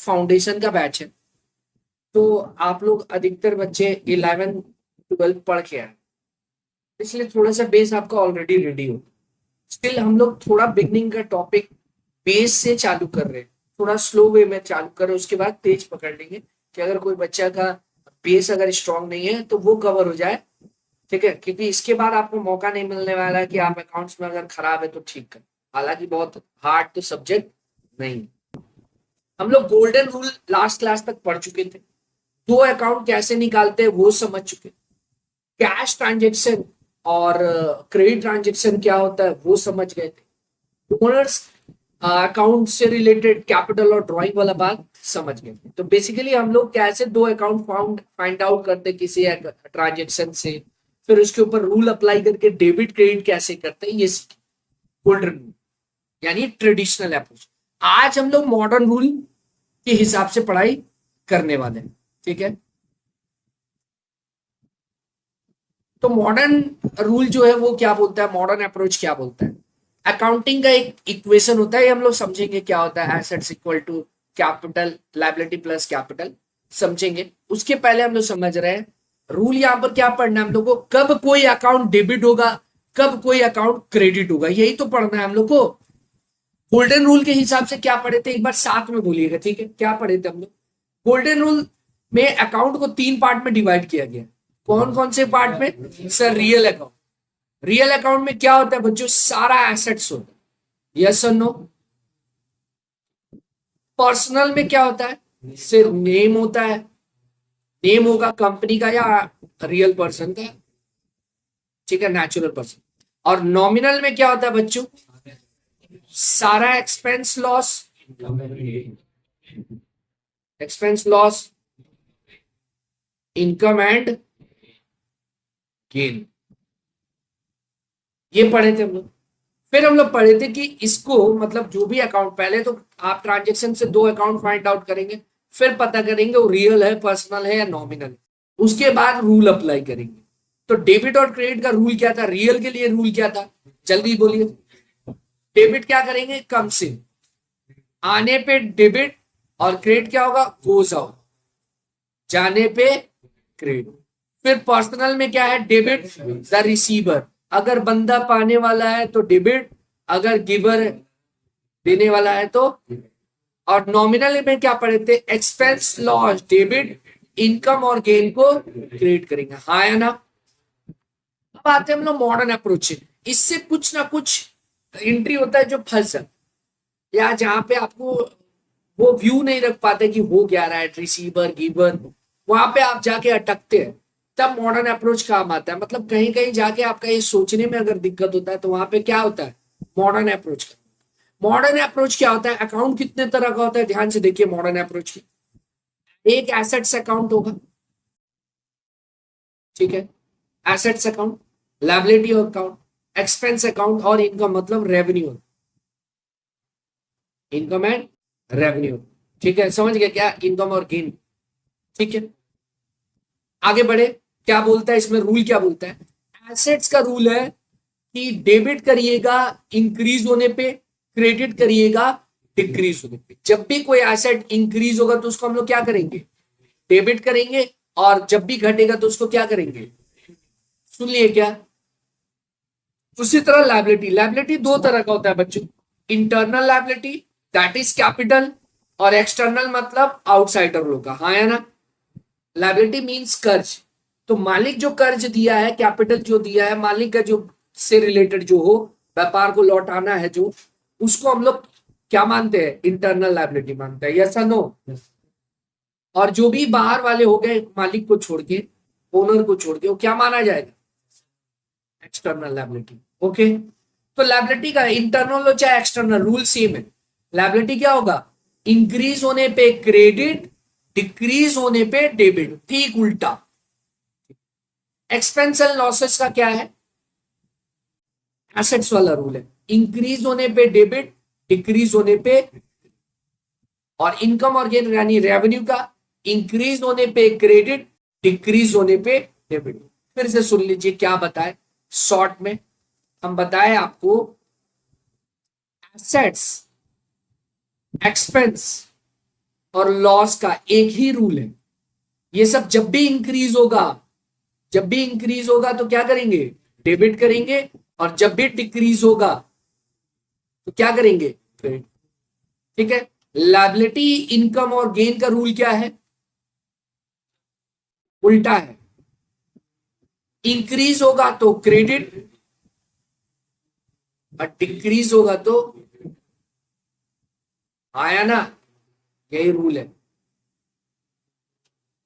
Foundation का batch है, तो आप लोग अधिकतर बच्चे 11 12 पढ़ के आए, इसलिए थोड़ा सा बेस आपका ऑलरेडी रेडी हो। स्टिल हम लोग थोड़ा बिगनिंग का टॉपिक बेस से चालू कर रहे हैं, थोड़ा स्लो वे में चालू कर रहे हैं, उसके बाद तेज पकड़ लेंगे कि अगर कोई बच्चा का बेस अगर स्ट्रांग नहीं है तो वो कवर हो जाए, ठीक है। क्योंकि इसके बाद आपको मौका नहीं मिलने वाला है कि आप अकाउंट्स में अगर खराब है तो ठीक कर, हालांकि बहुत हार्ड तो सब्जेक्ट नहीं। हम लोग गोल्डन रूल लास्ट क्लास तक पढ़ चुके थे, दो अकाउंट कैसे निकालते हैं वो समझ चुके, कैश ट्रांजेक्शन और क्रेडिट ट्रांजेक्शन क्या होता है वो समझ गए थे, ओनर्स अकाउंट से रिलेटेड कैपिटल और ड्राइंग वाला बात समझ गए थे। तो बेसिकली हम लोग कैसे दो अकाउंट फाइंड आउट करते किसी ट्रांजेक्शन से, फिर उसके ऊपर रूल अप्लाई करके डेबिट क्रेडिट कैसे करते हैं, ये गोल्डन रूल यानी ट्रेडिशनल अप्रोच। आज हम लोग मॉडर्न रूल के हिसाब से पढ़ाई करने वाले हैं, ठीक है। तो मॉडर्न रूल जो है वो क्या बोलता है, मॉडर्न अप्रोच क्या बोलता है, अकाउंटिंग का एक इक्वेशन होता है, हम लोग समझेंगे क्या होता है, assets equal to capital, liability plus capital, समझेंगे। उसके पहले हम लोग समझ रहे हैं रूल, यहां पर क्या पढ़ना है हम लोग को, कब कोई अकाउंट डेबिट होगा, कब कोई अकाउंट क्रेडिट होगा, यही तो पढ़ना है हम लोग को। गोल्डन रूल के हिसाब से क्या पढ़े थे एक बार साथ में बोलिएगा, ठीक है, क्या पढ़े थे हम लोग। गोल्डन रूल में अकाउंट को 3 पार्ट में डिवाइड किया गया, कौन कौन से पार्ट में sir, real account, real account में क्या होता है बच्चों, सारा एसेट्स होता है, यस और नो। पर्सनल में क्या होता है, सिर्फ नेम होता है, नेम होगा कंपनी का या रियल पर्सन का, ठीक है, नेचुरल पर्सन। और नॉमिनल में क्या होता है बच्चों, सारा expense loss, expense loss, income and gain, ये पढ़े थे हम लोग। फिर हम लोग पढ़े थे कि इसको मतलब जो भी अकाउंट, पहले तो आप ट्रांजेक्शन से दो अकाउंट फाइंड आउट करेंगे, फिर पता करेंगे वो रियल है, पर्सनल है या नॉमिनल, उसके बाद रूल अप्लाई करेंगे। तो डेबिट और क्रेडिट का रूल क्या था, रियल के लिए रूल क्या था, जल्दी बोलिए। डेबिट क्या करेंगे, कम से आने पे डेबिट, और क्रेडिट क्या होगा, गोज आउट, जाने पे क्रेडिट। फिर पर्सनल में क्या है, डेबिट द रिसीवर, अगर बंदा पाने वाला है तो डेबिट, अगर गिवर देने वाला है तो। और नॉमिनल में क्या पढ़े थे, एक्सपेंस लॉस डेबिट, इनकम और गेन को क्रेडिट करेंगे, हाँ या ना। अब आते हैं हम लोग मॉडर्न अप्रोच, इससे कुछ ना कुछ एंट्री होता है जो फंस जाता है, या जहां पे आपको वो व्यू नहीं रख पाते कि हो क्या रहा है, रिसीवर गिवर, वहां पे आप जाके अटकते हैं, तब मॉडर्न अप्रोच काम आता है। मतलब कहीं कहीं जाके आपका ये सोचने में अगर दिक्कत होता है तो वहां पे क्या होता है, मॉडर्न अप्रोच का। मॉडर्न अप्रोच क्या होता है, अकाउंट कितने तरह का होता है, ध्यान से देखिए मॉडर्न अप्रोच की। एक एसेट्स अकाउंट होगा, ठीक है, assets account, liability account, expense account और इनकम मतलब रेवेन्यू, इनकम एंड रेवेन्यू, ठीक है, समझ गए क्या, इनकम और गेन, ठीक है। आगे बढ़े, क्या बोलता है इसमें, रूल क्या बोलता है, एसेट्स का रूल है कि डेबिट करिएगा इंक्रीज होने पे, क्रेडिट करिएगा डिक्रीज होने पे। जब भी कोई एसेट इंक्रीज होगा तो उसको हम लोग क्या करेंगे, डेबिट करेंगे, और जब भी घटेगा तो उसको क्या करेंगे, सुन लिए क्या। उसी तरह लायबिलिटी, लायबिलिटी दो तरह का होता है बच्चों, internal liability that is capital, और एक्सटर्नल मतलब आउटसाइडर लोग का, हाँ या ना। लायबिलिटी मींस कर्ज, तो मालिक जो कर्ज दिया है, कैपिटल जो दिया है, मालिक का जो से रिलेटेड जो हो, व्यापार को लौटाना है जो, उसको हम लोग क्या मानते हैं, इंटरनल लायबिलिटी मानते हैं, यस और नो। और जो भी बाहर वाले हो गए मालिक को छोड़ के, ओनर को छोड़ के, वो क्या माना जाएगा, एक्सटर्नल लायबिलिटी, ओके। तो लायबिलिटी का इंटरनल हो चाहे एक्सटर्नल, रूल सेम है। लायबिलिटी क्या होगा, इंक्रीज होने पे क्रेडिट, डिक्रीज होने पे डेबिट, ठीक उल्टा। एक्सपेंस एंड लॉसेस का क्या है, एसेट्स वाला रूल है, इंक्रीज होने पे डेबिट, डिक्रीज होने पे। और इनकम और गेन यानी रेवेन्यू का, इंक्रीज होने पे क्रेडिट, डिक्रीज होने पे डेबिट। फिर से सुन लीजिए क्या बताए शॉर्ट में, हम बताए आपको एसेट्स, एक्सपेंस और लॉस का एक ही रूल है। ये सब जब भी इंक्रीज होगा, जब भी इंक्रीज होगा तो क्या करेंगे, डेबिट करेंगे, और जब भी डिक्रीज होगा तो क्या करेंगे, क्रेडिट। ठीक है। लायबिलिटी, इनकम और गेन का रूल क्या है, उल्टा है। इंक्रीज होगा तो क्रेडिट और डिक्रीज होगा तो, आया ना, यही रूल है।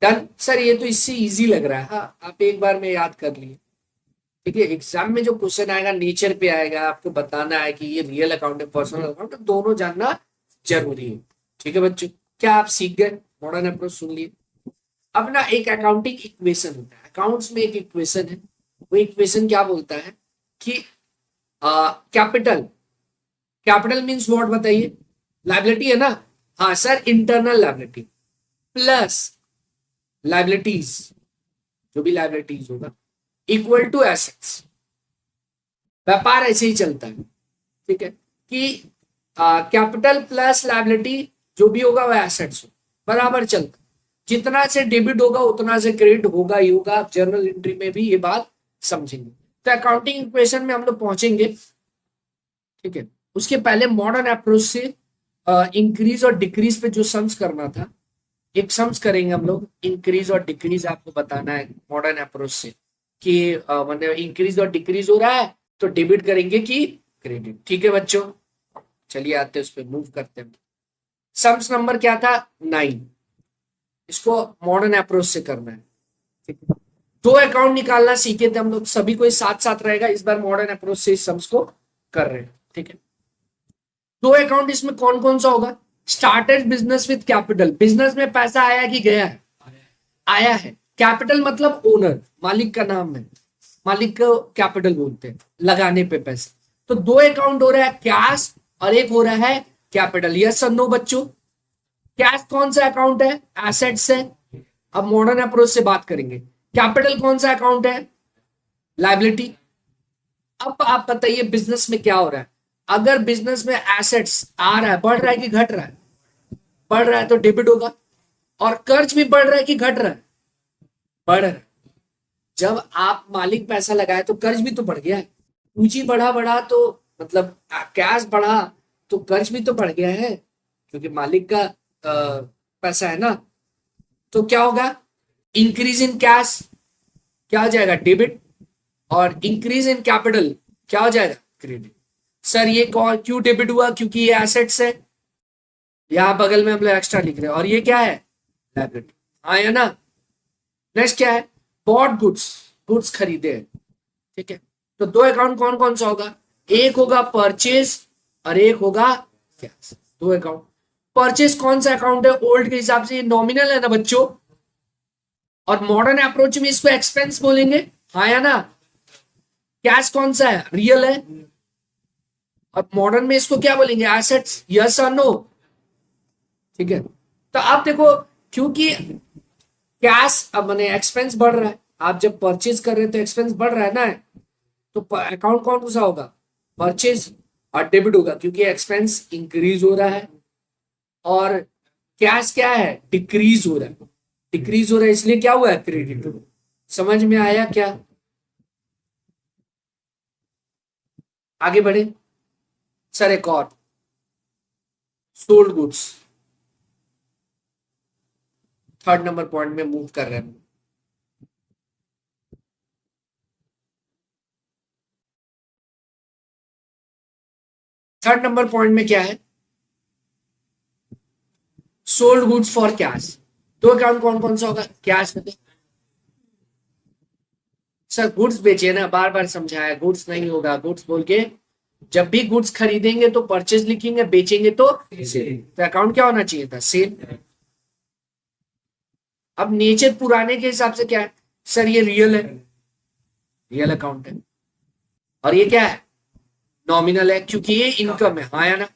डन सर, ये तो इससे इजी लग रहा है। हाँ, आप एक बार में याद कर लिए। ठीक है, एग्जाम में जो क्वेश्चन आएगा नेचर पे आएगा, आपको बताना है कि ये रियल अकाउंट है पर्सनल अकाउंट है, दोनों जानना जरूरी है। ठीक है बच्चों, क्या आप सीख गए, मॉडर्न अप्रोच सुन लिए। अब ना एक अकाउंटिंग इक्वेशन होता है, अकाउंट्स में एक इक्वेशन है, वो इक्वेशन क्या बोलता है कि कैपिटल, कैपिटल मीन्स व्हाट बताइए, लाइबिलिटी है ना। हाँ sir, internal liability plus liabilities, जो भी लाइबिलिटीज होगा, इक्वल टू एसेट्स। व्यापार ऐसे ही चलता है। ठीक है, कि कैपिटल प्लस लाइबिलिटी जो भी होगा वो एसेट्स हो, बराबर चलता। जितना से डेबिट होगा उतना से क्रेडिट होगा ही होगा। आप जर्नल एंट्री में भी ये बात समझेंगे। तो अकाउंटिंग इक्वेशन में हम लोग पहुंचेंगे। ठीक है, उसके पहले मॉडर्न अप्रोच से इंक्रीज और डिक्रीज पे जो सम्स करना था, एक सम्स करेंगे हम लोग। इंक्रीज और डिक्रीज आपको बताना है मॉडर्न अप्रोच से, कि मतलब इंक्रीज और डिक्रीज हो रहा है तो डेबिट करेंगे कि क्रेडिट। ठीक है बच्चों, चलिए आते हैं उस पर, मूव करते हैं। सम्स नंबर क्या था, 9। इसको मॉडर्न अप्रोच से करना है। ठीक है, दो अकाउंट निकालना सीखे थे हम लोग, सभी कोई साथ साथ रहेगा। इस बार मॉडर्न अप्रोच से इस सम्स को कर रहे हैं। ठीक है, दो अकाउंट इसमें कौन कौन सा होगा, started business with capital, business में पैसा आया कि गया है, आया है। कैपिटल मतलब ओनर, मालिक का नाम है, मालिक को कैपिटल बोलते हैं, लगाने पे पैसे। तो दो अकाउंट हो रहा है, कैश और एक हो रहा है कैपिटल। यस और नो बच्चों, कैश कौन सा अकाउंट है, एसेट्स है। अब मॉडर्न अप्रोच से बात करेंगे, कैपिटल कौन सा अकाउंट है, लाइबिलिटी। अब आप बताइए बिजनेस में क्या हो रहा है, अगर बिजनेस में एसेट्स आ रहा है, बढ़ रहा है कि घट रहा है, बढ़ रहा है तो डेबिट होगा। और कर्ज भी बढ़ रहा है कि घट रहा है, बढ़ रहा है। जब आप मालिक पैसा लगाए तो कर्ज भी तो बढ़ गया है, पूंजी बढ़ा बढ़ा तो मतलब कैश बढ़ा तो कर्ज भी तो बढ़ गया है, क्योंकि मालिक का पैसा है ना। तो क्या होगा, इंक्रीज इन कैश क्या हो जाएगा, डेबिट, और इंक्रीज इन कैपिटल क्या हो जाएगा, क्रेडिट। सर ये क्यों डेबिट हुआ, क्योंकि ये एसेट्स है, यहां बगल में हम लोग एक्स्ट्रा लिख रहे हैं, और ये क्या है, लायबिलिटी। हाँ या ना। नेक्स्ट क्या है, बॉट गुड्स, गुड्स खरीदे हैं। ठीक है, तो दो अकाउंट कौन कौन सा होगा, एक होगा परचेज और एक होगा कैश। दो अकाउंट, परचेज कौन सा अकाउंट है, ओल्ड के हिसाब से ये नॉमिनल है ना बच्चों, और मॉडर्न अप्रोच में इसको एक्सपेंस बोलेंगे। हाँ या ना। कैश कौन सा है, रियल है, और मॉडर्न में इसको क्या बोलेंगे, एसेट्स। यस और नो। ठीक है, तो आप देखो, क्योंकि कैश अब मैंने एक्सपेंस बढ़ रहा है, आप जब परचेज कर रहे हैं तो एक्सपेंस बढ़ रहा है ना, तो अकाउंट कौन सा होगा, परचेज, और डेबिट होगा क्योंकि एक्सपेंस इंक्रीज हो रहा है। और कैश क्या है, डिक्रीज हो रहा है, डिक्रीज हो रहा है इसलिए क्या हुआ है, क्रेडिट। समझ में आया क्या, आगे बढ़े। सर एक और, sold goods, third number point में मूव कर रहे हैं। थर्ड नंबर पॉइंट में क्या है, सोल्ड गुड्स फॉर कैश। दो अकाउंट कौन कौन सा होगा, कैश में। सर गुड्स बेचे ना, बार बार समझाया, गुड्स नहीं होगा, गुड्स बोल के, जब भी गुड्स खरीदेंगे तो परचेज लिखेंगे, बेचेंगे तो सेल। तो अकाउंट क्या होना चाहिए था, सेल। अब नेचर पुराने के हिसाब से क्या है, सर ये रियल है, रियल अकाउंट है, और ये क्या है, नॉमिनल है, क्योंकि ये इनकम है। हाँ या ना।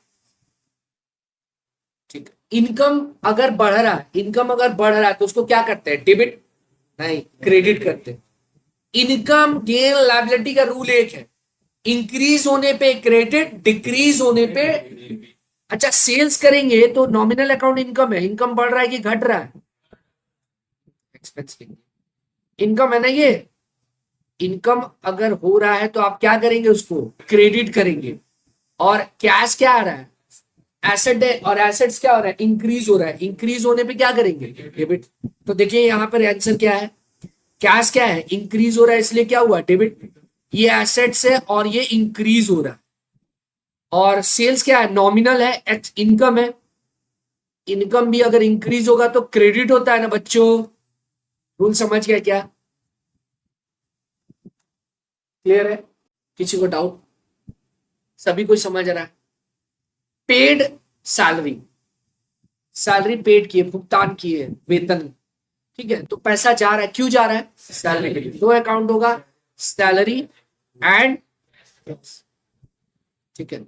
ठीक है, इनकम अगर बढ़ रहा है, इनकम अगर बढ़ रहा है तो उसको क्या करते हैं, डेबिट नहीं, क्रेडिट करते हैं। इनकम गेन लायबिलिटी का रूल एक है, इंक्रीज होने पे क्रेडिट, डिक्रीज होने पे, अच्छा सेल्स करेंगे तो नॉमिनल अकाउंट इनकम है, इनकम बढ़ रहा है कि घट रहा है? एक्सपेंस इनकम है ना ये। इनकम अगर हो रहा है तो आप क्या करेंगे, उसको क्रेडिट करेंगे। और कैश क्या आ रहा है, एसेट है, और एसेट्स क्या हो रहा है, इंक्रीज हो रहा है। इंक्रीज होने पे क्या करेंगे, डेबिट। तो देखिए यहाँ पर आंसर क्या है, कैश क्या है, इंक्रीज हो रहा है, इसलिए क्या हुआ, डेबिट। ये एसेट्स है और ये इंक्रीज हो रहा है। और सेल्स क्या है, नॉमिनल है, इनकम है। इनकम भी अगर इंक्रीज होगा तो क्रेडिट होता है ना बच्चों। रूल समझ गया क्या, क्लियर है? किसी को डाउट? सभी कुछ समझ रहा है? पेड सैलरी, सैलरी पेड किए, भुगतान किए, वेतन, ठीक है। तो पैसा जा रहा है, क्यों जा रहा है, सैलरी के लिए। दो अकाउंट होगा, सैलरी एंड, ठीक है।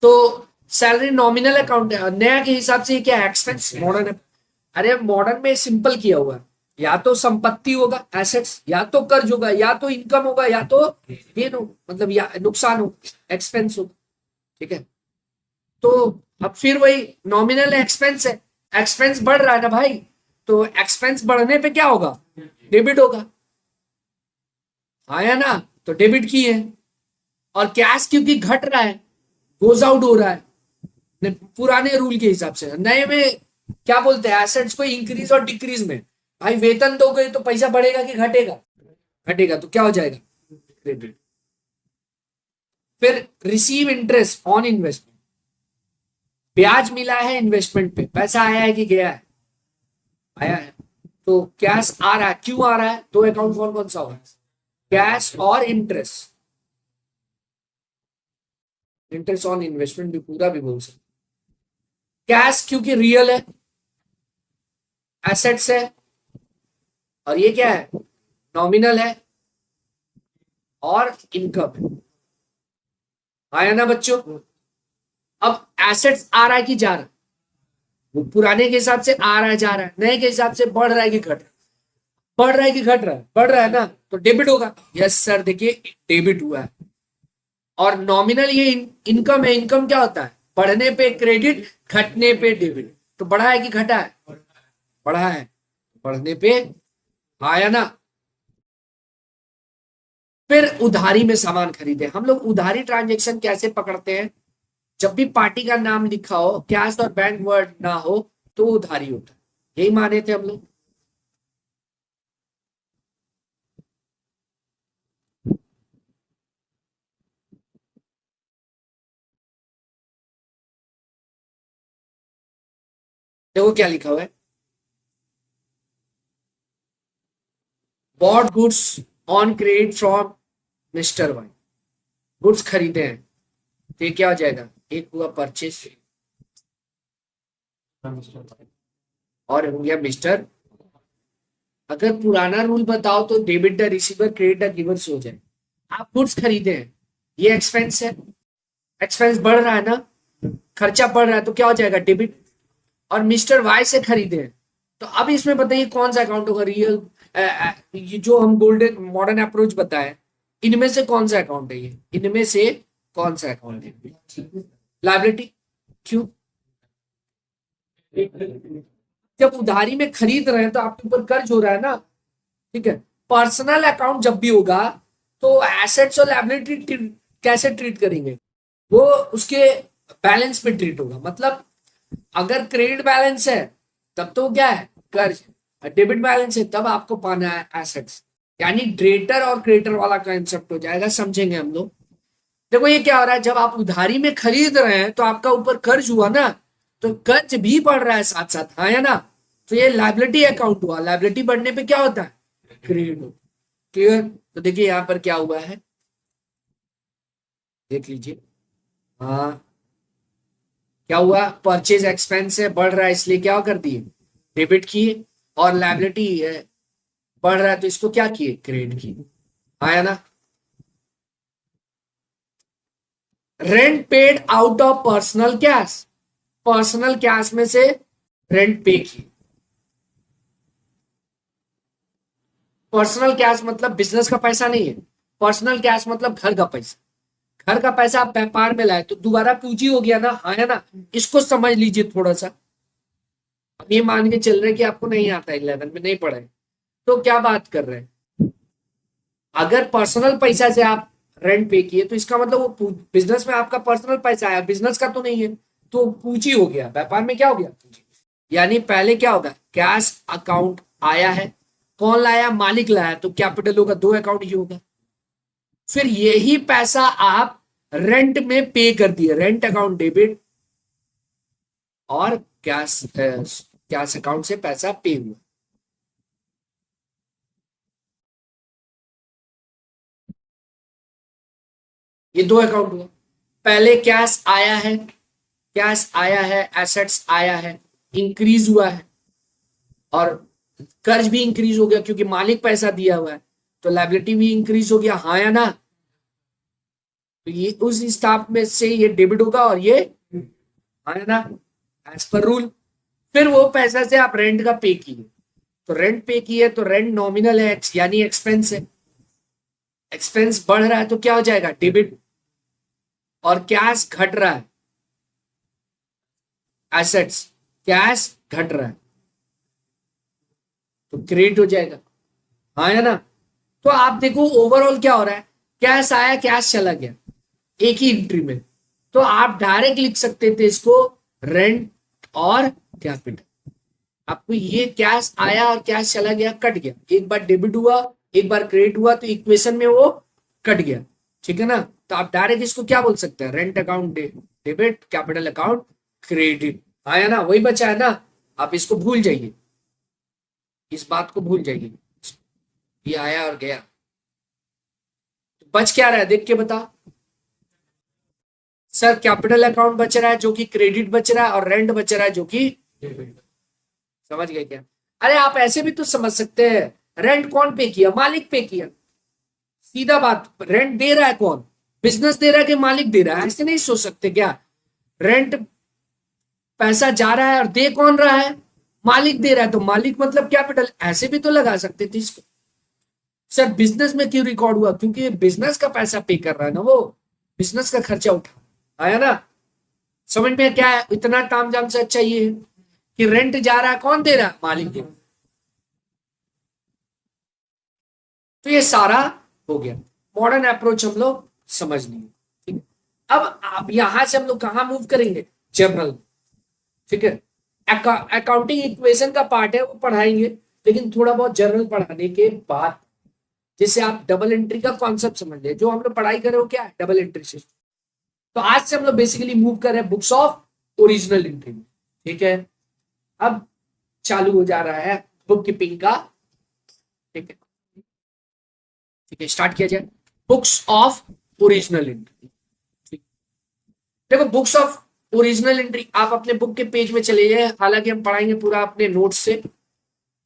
तो सैलरी नॉमिनल अकाउंट है, नया के हिसाब से ये क्या है, एक्सपेंस। मॉडर्न है, अरे मॉडर्न में सिंपल किया हुआ है। या तो संपत्ति होगा, एसेट्स, या तो कर्ज होगा, या तो इनकम होगा, या तो गेन हो, मतलब या नुकसान हो, एक्सपेंस हो, ठीक है। तो अब फिर वही नॉमिनल एक्सपेंस है, एक्सपेंस बढ़ रहा है ना भाई, तो एक्सपेंस बढ़ने पे क्या होगा, डेबिट होगा, हाँ या ना। तो डेबिट की है। और कैश क्योंकि घट रहा है, गोज आउट हो रहा है पुराने रूल के हिसाब से। नए में क्या बोलते हैं, एसेट्स को इंक्रीज और डिक्रीज में। भाई वेतन दोगे तो पैसा बढ़ेगा कि घटेगा, घटेगा, तो क्या हो जाएगा, क्रेडिट। फिर रिसीव इंटरेस्ट ऑन इन्वेस्टमेंट, ब्याज मिला है इन्वेस्टमेंट पे, पैसा आया है कि गया है, आया है। तो कैश आ रहा है, क्यों आ रहा है, दो अकाउंट कौन कौन सा होगा, कैश और इंटरेस्ट। इंटरेस्ट ऑन इन्वेस्टमेंट भी पूरा भी बोल सकते। कैश क्योंकि रियल है, एसेट्स है, और ये क्या है, नॉमिनल है और इनकम है, आया ना बच्चों। अब एसेट्स आ रहा है कि जा रहा है, वो पुराने के हिसाब से आ रहा है जा रहा है, नए के हिसाब से बढ़ रहा है कि घट रहा है, बढ़ रहा है कि घट रहा है, बढ़ रहा है ना, तो डेबिट होगा। यस सर, देखिए डेबिट हुआ है। और नॉमिनल ये इनकम है, इनकम क्या होता है, बढ़ने पे क्रेडिट, घटने पे डेबिट। तो बढ़ा है कि घटा है, बढ़ा है, बढ़ने पे आया ना। फिर उधारी में सामान खरीदे, हम लोग उधारी ट्रांजेक्शन कैसे पकड़ते हैं, जब भी पार्टी का नाम लिखा हो, कैश और बैंक वर्ड ना हो, तो उधारी होता है, यही माने थे हम लोग। देखो क्या लिखा हुआ है, bought goods on credit from mister Y, goods खरीदे हैं, तो ये क्या हो जाएगा, एक हुआ परचेस और हो गया मिस्टर। अगर पुराना रूल बताओ तो debit the receiver, credit the givers हो जाए। आप गुड्स खरीदे हैं, ये एक्सपेंस है, एक्सपेंस बढ़ रहा है ना, खर्चा बढ़ रहा है, तो क्या हो जाएगा, डेबिट। और मिस्टर वाई से खरीदे हैं, तो अब इसमें बताइए कौन सा अकाउंट होगा, रियल, ये जो हम गोल्डन मॉडर्न अप्रोच बताए, इनमें से कौन सा अकाउंट है, ये इनमें से कौन सा अकाउंट है, लाइबिलिटी। क्यों, जब उधारी में खरीद रहे हैं तो आपके ऊपर कर्ज हो रहा है ना, ठीक है। पर्सनल अकाउंट जब भी होगा तो एसेट्स और लायबिलिटी कैसे ट्रीट करेंगे, वो उसके बैलेंस पे ट्रीट होगा। मतलब अगर क्रेडिट बैलेंस है तब तो क्या है, कर्ज। डेबिट बैलेंस है तब आपको पाना है एसेट्स। यानी डेटर और क्रेडिटर वाला कंसेप्ट हो जाएगा, समझेंगे हम लोग। देखो ये क्या हो रहा है, जब आप उधारी में खरीद रहे हैं तो आपका ऊपर कर्ज हुआ ना, तो कर्ज भी बढ़ रहा है साथ साथ, हाँ या ना। तो ये लाइबिलिटी अकाउंट हुआ, लाइबिलिटी बढ़ने पे क्या होता है, क्रेडिट होता है। क्लियर? तो देखिए यहाँ पर क्या हुआ है, देख लीजिए। हाँ, क्या हुआ, परचेज एक्सपेंस है, बढ़ रहा है, इसलिए क्या कर दिए, डेबिट किए। और लाइबिलिटी है, बढ़ रहा है, तो इसको क्या किए, क्रेडिट किए, आया ना। Rent paid out of personal cash, personal cash में से रेंट पे किए। पर्सनल कैश मतलब बिजनेस का पैसा नहीं है, पर्सनल कैश मतलब घर का पैसा, घर का पैसा आप व्यापार में लाए तो दोबारा पूंजी हो गया ना, हाँ है ना। इसको समझ लीजिए थोड़ा सा। अब ये मान के चल रहे कि आपको नहीं आता, 11 में नहीं पढ़े तो क्या बात कर रहे हैं। अगर पर्सनल पैसा से आप रेंट पे किए तो इसका मतलब वो बिजनेस में आपका पर्सनल पैसा आया, बिजनेस का तो नहीं है, तो पूंजी हो गया। व्यापार में क्या हो गया, पूंजी। यानी पहले क्या होगा, कैश अकाउंट आया है, कौन लाया, मालिक लाया, तो कैपिटल होगा, दो अकाउंट ही होगा। फिर यही पैसा आप रेंट में पे कर दिए, रेंट अकाउंट डेबिट, और कैश कैश अकाउंट से पैसा पे हुआ। ये दो अकाउंट हुआ। पहले कैश आया है, कैश आया है, एसेट्स आया है, इंक्रीज हुआ है, और कर्ज भी इंक्रीज हो गया क्योंकि मालिक पैसा दिया हुआ है, तो लाइबिलिटी भी इंक्रीज हो गया, हाँ या ना। तो ये उस स्टाफ में से ये डेबिट होगा और ये, हाँ या ना, एज पर रूल। फिर वो पैसा से आप रेंट का पे किए, तो रेंट पे किए तो रेंट नॉमिनल है, यानी एक्सपेंस है। एक्सपेंस बढ़ रहा है तो क्या हो जाएगा, डेबिट। और कैश घट रहा है, एसेट्स, कैश घट रहा है तो क्रेडिट हो जाएगा, हाँ या ना। तो आप देखो ओवरऑल क्या हो रहा है, कैश आया, कैश चला गया, एक ही एंट्री में। तो आप डायरेक्ट लिख सकते थे इसको रेंट और कैपिटल। आपको ये कैश आया और कैश चला गया, कट गया, एक बार डेबिट हुआ, एक बार क्रेडिट हुआ, तो इक्वेशन में वो कट गया, ठीक है ना। तो आप डायरेक्ट इसको क्या बोल सकते हैं, rent account debit, capital account credit, आया ना, वही बचा है ना। आप इसको भूल जाइए, इस बात को भूल जाइए, ये आया और गया। तो बच क्या रहा है, देख के बता। सर कैपिटल अकाउंट बच रहा है जो कि क्रेडिट बच रहा है, और रेंट बच रहा है जो कि डेबिट। समझ गए क्या। अरे आप ऐसे भी तो समझ सकते हैं, रेंट कौन पे किया, मालिक पे किया, सीधा बात। रेंट दे रहा है कौन, बिजनेस दे रहा है कि मालिक दे रहा है, ऐसे नहीं सोच सकते क्या। रेंट पैसा जा रहा है और दे कौन रहा है, मालिक दे रहा है, तो मालिक मतलब कैपिटल, ऐसे भी तो लगा सकते थे इसको। सर बिजनेस में क्यों रिकॉर्ड हुआ, क्योंकि बिजनेस का पैसा पे कर रहा है ना, वो बिजनेस का खर्चा उठा, आया ना। समझ में क्या है, इतना तामझाम से अच्छा ये है कि रेंट जा रहा है, कौन दे रहा है, मालिक दे रहा है। तो ये सारा हो गया, मॉडर्न अप्रोच हम लोग समझ लिए, ठीक है। अब यहां से हम लोग कहां मूव करेंगे, जर्नल, ठीक है। अकाउंटिंग इक्वेशन का पार्ट है वो पढ़ाएंगे, लेकिन थोड़ा बहुत जर्नल पढ़ाने के बाद, जिससे आप डबल एंट्री का कॉन्सेप्ट समझ ले, जो हम लोग पढ़ाई कर रहे हो क्या है, डबल एंट्री सिस्टम। तो आज से हम लोग बेसिकली मूव कर रहे हैं बुक्स ऑफ ओरिजिनल एंट्री, ठीक है। अब चालू हो जा रहा है बुक कीपिंग का, ठीक है, ठीक है, स्टार्ट किया जाए। बुक्स ऑफ ओरिजिनल एंट्री, ठीक। देखो बुक्स ऑफ ओरिजिनल एंट्री, आप अपने बुक के पेज में चले जाए, हालांकि हम पढ़ाएंगे पूरा अपने नोट्स से।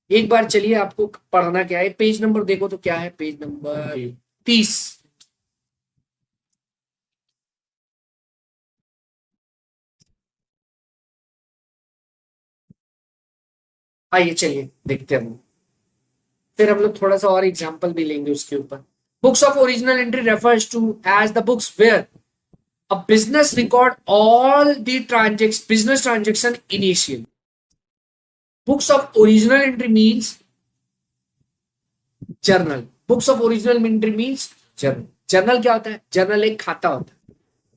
एक बार चलिए, आपको पढ़ना क्या है, पेज नंबर देखो तो क्या है, पेज नंबर 30। आइए चलिए देखते हैं हम, फिर हम लोग थोड़ा सा और एग्जांपल भी लेंगे उसके ऊपर। Books of original entry refers to as the books where a business record all the business transaction initially. Books of original entry means journal. Books of original entry means journal. Journal क्या होता है, journal एक खाता होता है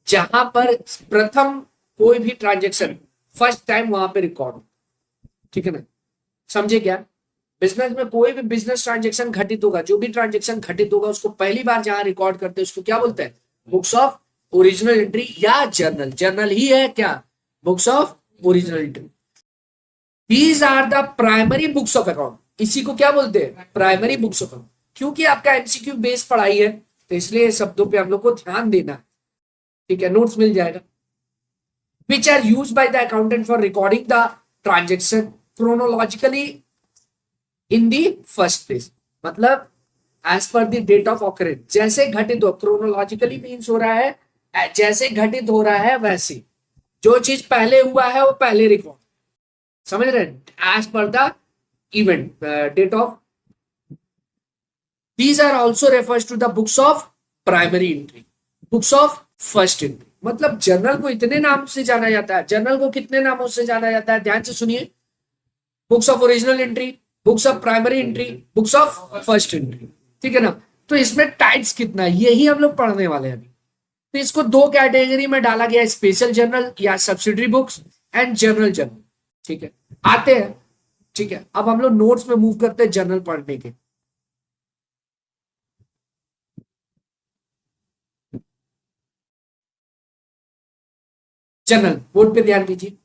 जहां पर प्रथम कोई भी ट्रांजेक्शन फर्स्ट टाइम वहां पे रिकॉर्ड हो, ठीक है ना। समझे क्या, बिजनेस में कोई भी बिजनेस ट्रांजेक्शन घटित होगा, जो भी ट्रांजेक्शन घटित होगा उसको पहली बार जहां रिकॉर्ड करते हैं उसको क्या बोलते हैं, बुक्स ऑफ ओरिजिनल एंट्री या जर्नल। जर्नल ही है क्या, books of original entry. These are the primary books of account, इसी को क्या बोलते हैं, प्राइमरी बुक्स ऑफ अकाउंट। क्योंकि आपका एमसीक्यू बेस्ड पढ़ाई है तो इसलिए शब्दों पे हम लोग को ध्यान देना है, ठीक है, नोट्स मिल जाएगा। Which are use by the accountant for recording the transaction chronologically in the first place, मतलब as per the date of occurrence, जैसे घटित हो, क्रोनोलॉजिकली मीन्स हो रहा है जैसे घटित हो रहा है वैसे, जो चीज पहले हुआ है वो पहले रिकॉर्ड, समझ रहे हैं, as per the event date of. These are also refers to the books of primary entry. Books of first entry. मतलब जर्नल को इतने नाम से जाना जाता है, जर्नल को कितने नामों से जाना जाता है, ध्यान से सुनिए। Books of original entry, books of primary entry, books of first entry, ठीक है ना। तो इसमें टाइप्स कितना है यही हम लोग पढ़ने वाले हैं अभी। तो इसको दो कैटेगरी में डाला गया, स्पेशल जर्नल या subsidiary books and general journal, ठीक है। आते हैं, ठीक है, अब हम लोग नोट्स में मूव करते हैं जर्नल पढ़ने के। जर्नल बोर्ड पे ध्यान दीजिए।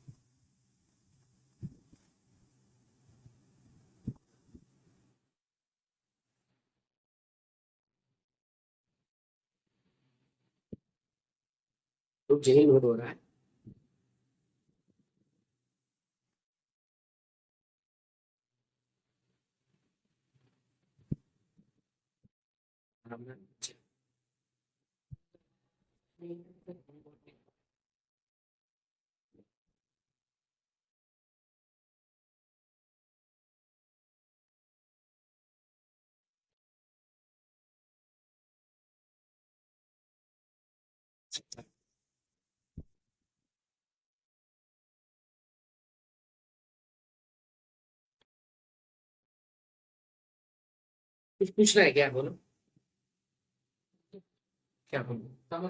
तो जेल लोड हो रहा है। कुछ पूछना है क्या, बोलो। क्या बोलो,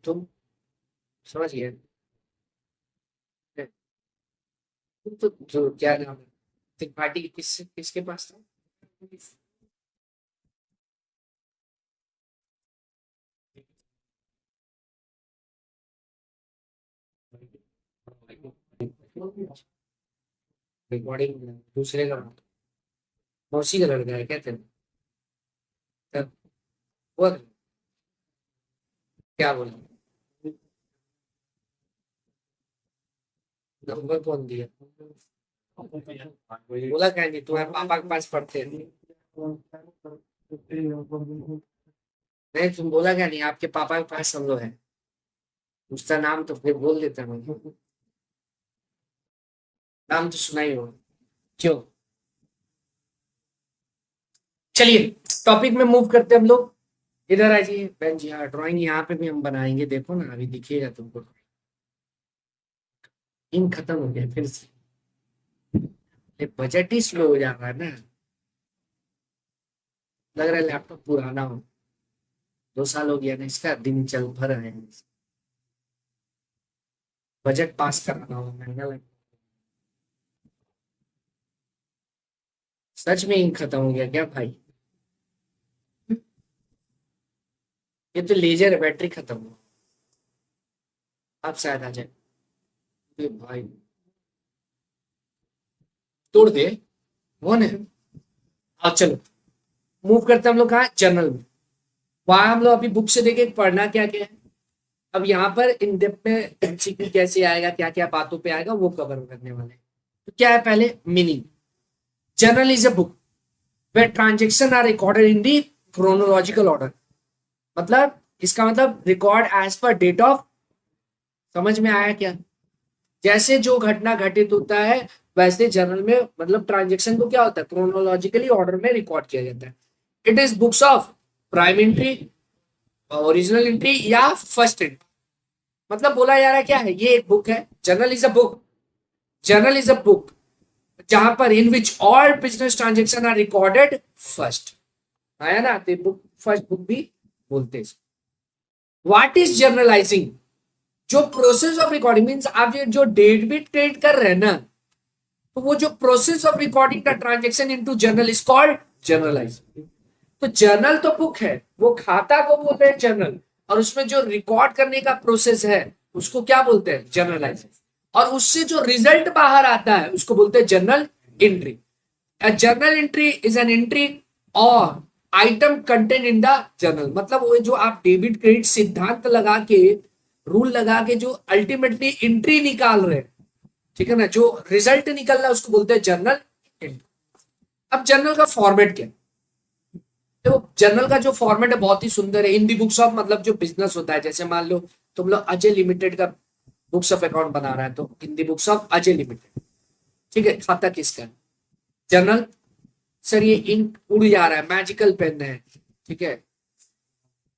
तुम समझ गए। तो क्या नाम है, त्रिपाठी किसके पास था। रिकॉर्डिंग दूसरे का, मौसी का लड़का है क्या तेरे। तब वो क्या बोला, नंबर कौन दिया, बोला क्या नहीं, तुम्हारे पापा के पास पढ़ते थे। नहीं तुम बोला क्या नहीं, आपके पापा के पास हम लोग है। उसका नाम तो फिर बोल देता मैं, नाम तो सुना ही होगा। क्यों, चलिए टॉपिक में मूव करते हैं हम लोग। इधर आ जाइए बहन जी, हाँ ड्राइंग यहाँ पे भी हम बनाएंगे, देखो ना अभी दिखेगा तुमको। इंक खत्म हो गया फिर से, ये बजट ही स्लो हो जा रहा है ना, लग रहा है लैपटॉप पुराना हो। 2 साल हो गया ना इसका, दिन चल भर है। बजट पास कराना हो, महंगा लग। सच में इंक खत्म हो गया क्या भाई। ये तो लेजर है, बैटरी खत्म हो, आप शायद आ जाए। अरे भाई तोड़ दे, कौन है। हाँ चलो मूव करते हैं हम लोग कहाँ, जर्नल में। वहां हम लोग अभी बुक से देखे पढ़ना क्या क्या है। अब यहाँ पर इन डेप्थ में एमसीक्यू कैसे आएगा, क्या क्या बातों पे आएगा वो कवर करने वाले हैं। तो क्या है पहले meaning, journal is a book where transaction are recorded in the chronological order. मतलब इसका मतलब record as per date of, समझ में आया क्या। जैसे जो घटना घटित होता है वैसे जर्नल में मतलब ट्रांजेक्शन को क्या होता है क्रोनोलॉजिकली ऑर्डर में रिकॉर्ड किया जाता है। It is books of prime entry, original entry या फर्स्ट एंट्री। मतलब बोला जा रहा है क्या है, ये एक बुक है, journal is a book, journal is a book जहां पर in which all business transaction are recorded first. आया ना, तो बुक फर्स्ट बुक भी बोलते हैं। व्हाट इज जर्नलाइजिंग, जो प्रोसेस ऑफ रिकॉर्डिंग मीन्स आप ये जो डेट भी ट्रेड कर रहे हैं ना, तो वो जो प्रोसेस ऑफ रिकॉर्डिंग का transaction into journal is called journalising. तो जर्नल तो बुक है, वो खाता को बोलते हैं जर्नल, और उसमें जो रिकॉर्ड करने का प्रोसेस है उसको क्या बोलते हैं जर्नलाइजिंग। और उससे जो रिजल्ट बाहर आता है उसको बोलते हैं journal entry. A journal entry is an entry or item contained in the journal। मतलब वो जो आप डेबिट क्रेडिट सिद्धांत लगा के, रूल लगा के जो अल्टीमेटली एंट्री निकाल रहे हैं, ठीक है ना, जो रिजल्ट निकल रहा है उसको बोलते हैं जर्नल एंट्री। अब जर्नल का फॉर्मेट क्या है, तो जर्नल का जो फॉर्मेट है बहुत ही सुंदर है। इन दी बुक्स ऑफ मतलब जो बिजनेस होता है, जैसे मान लो तुम लोग अजय लिमिटेड का बुक्स ऑफ अकाउंट बना रहा है, तो इन दी बुक्स ऑफ अजय लिमिटेड, ठीक है, खाता किसका है जर्नल। सर ये इंक उड़ जा रहा है, मैजिकल पेन है, ठीक है,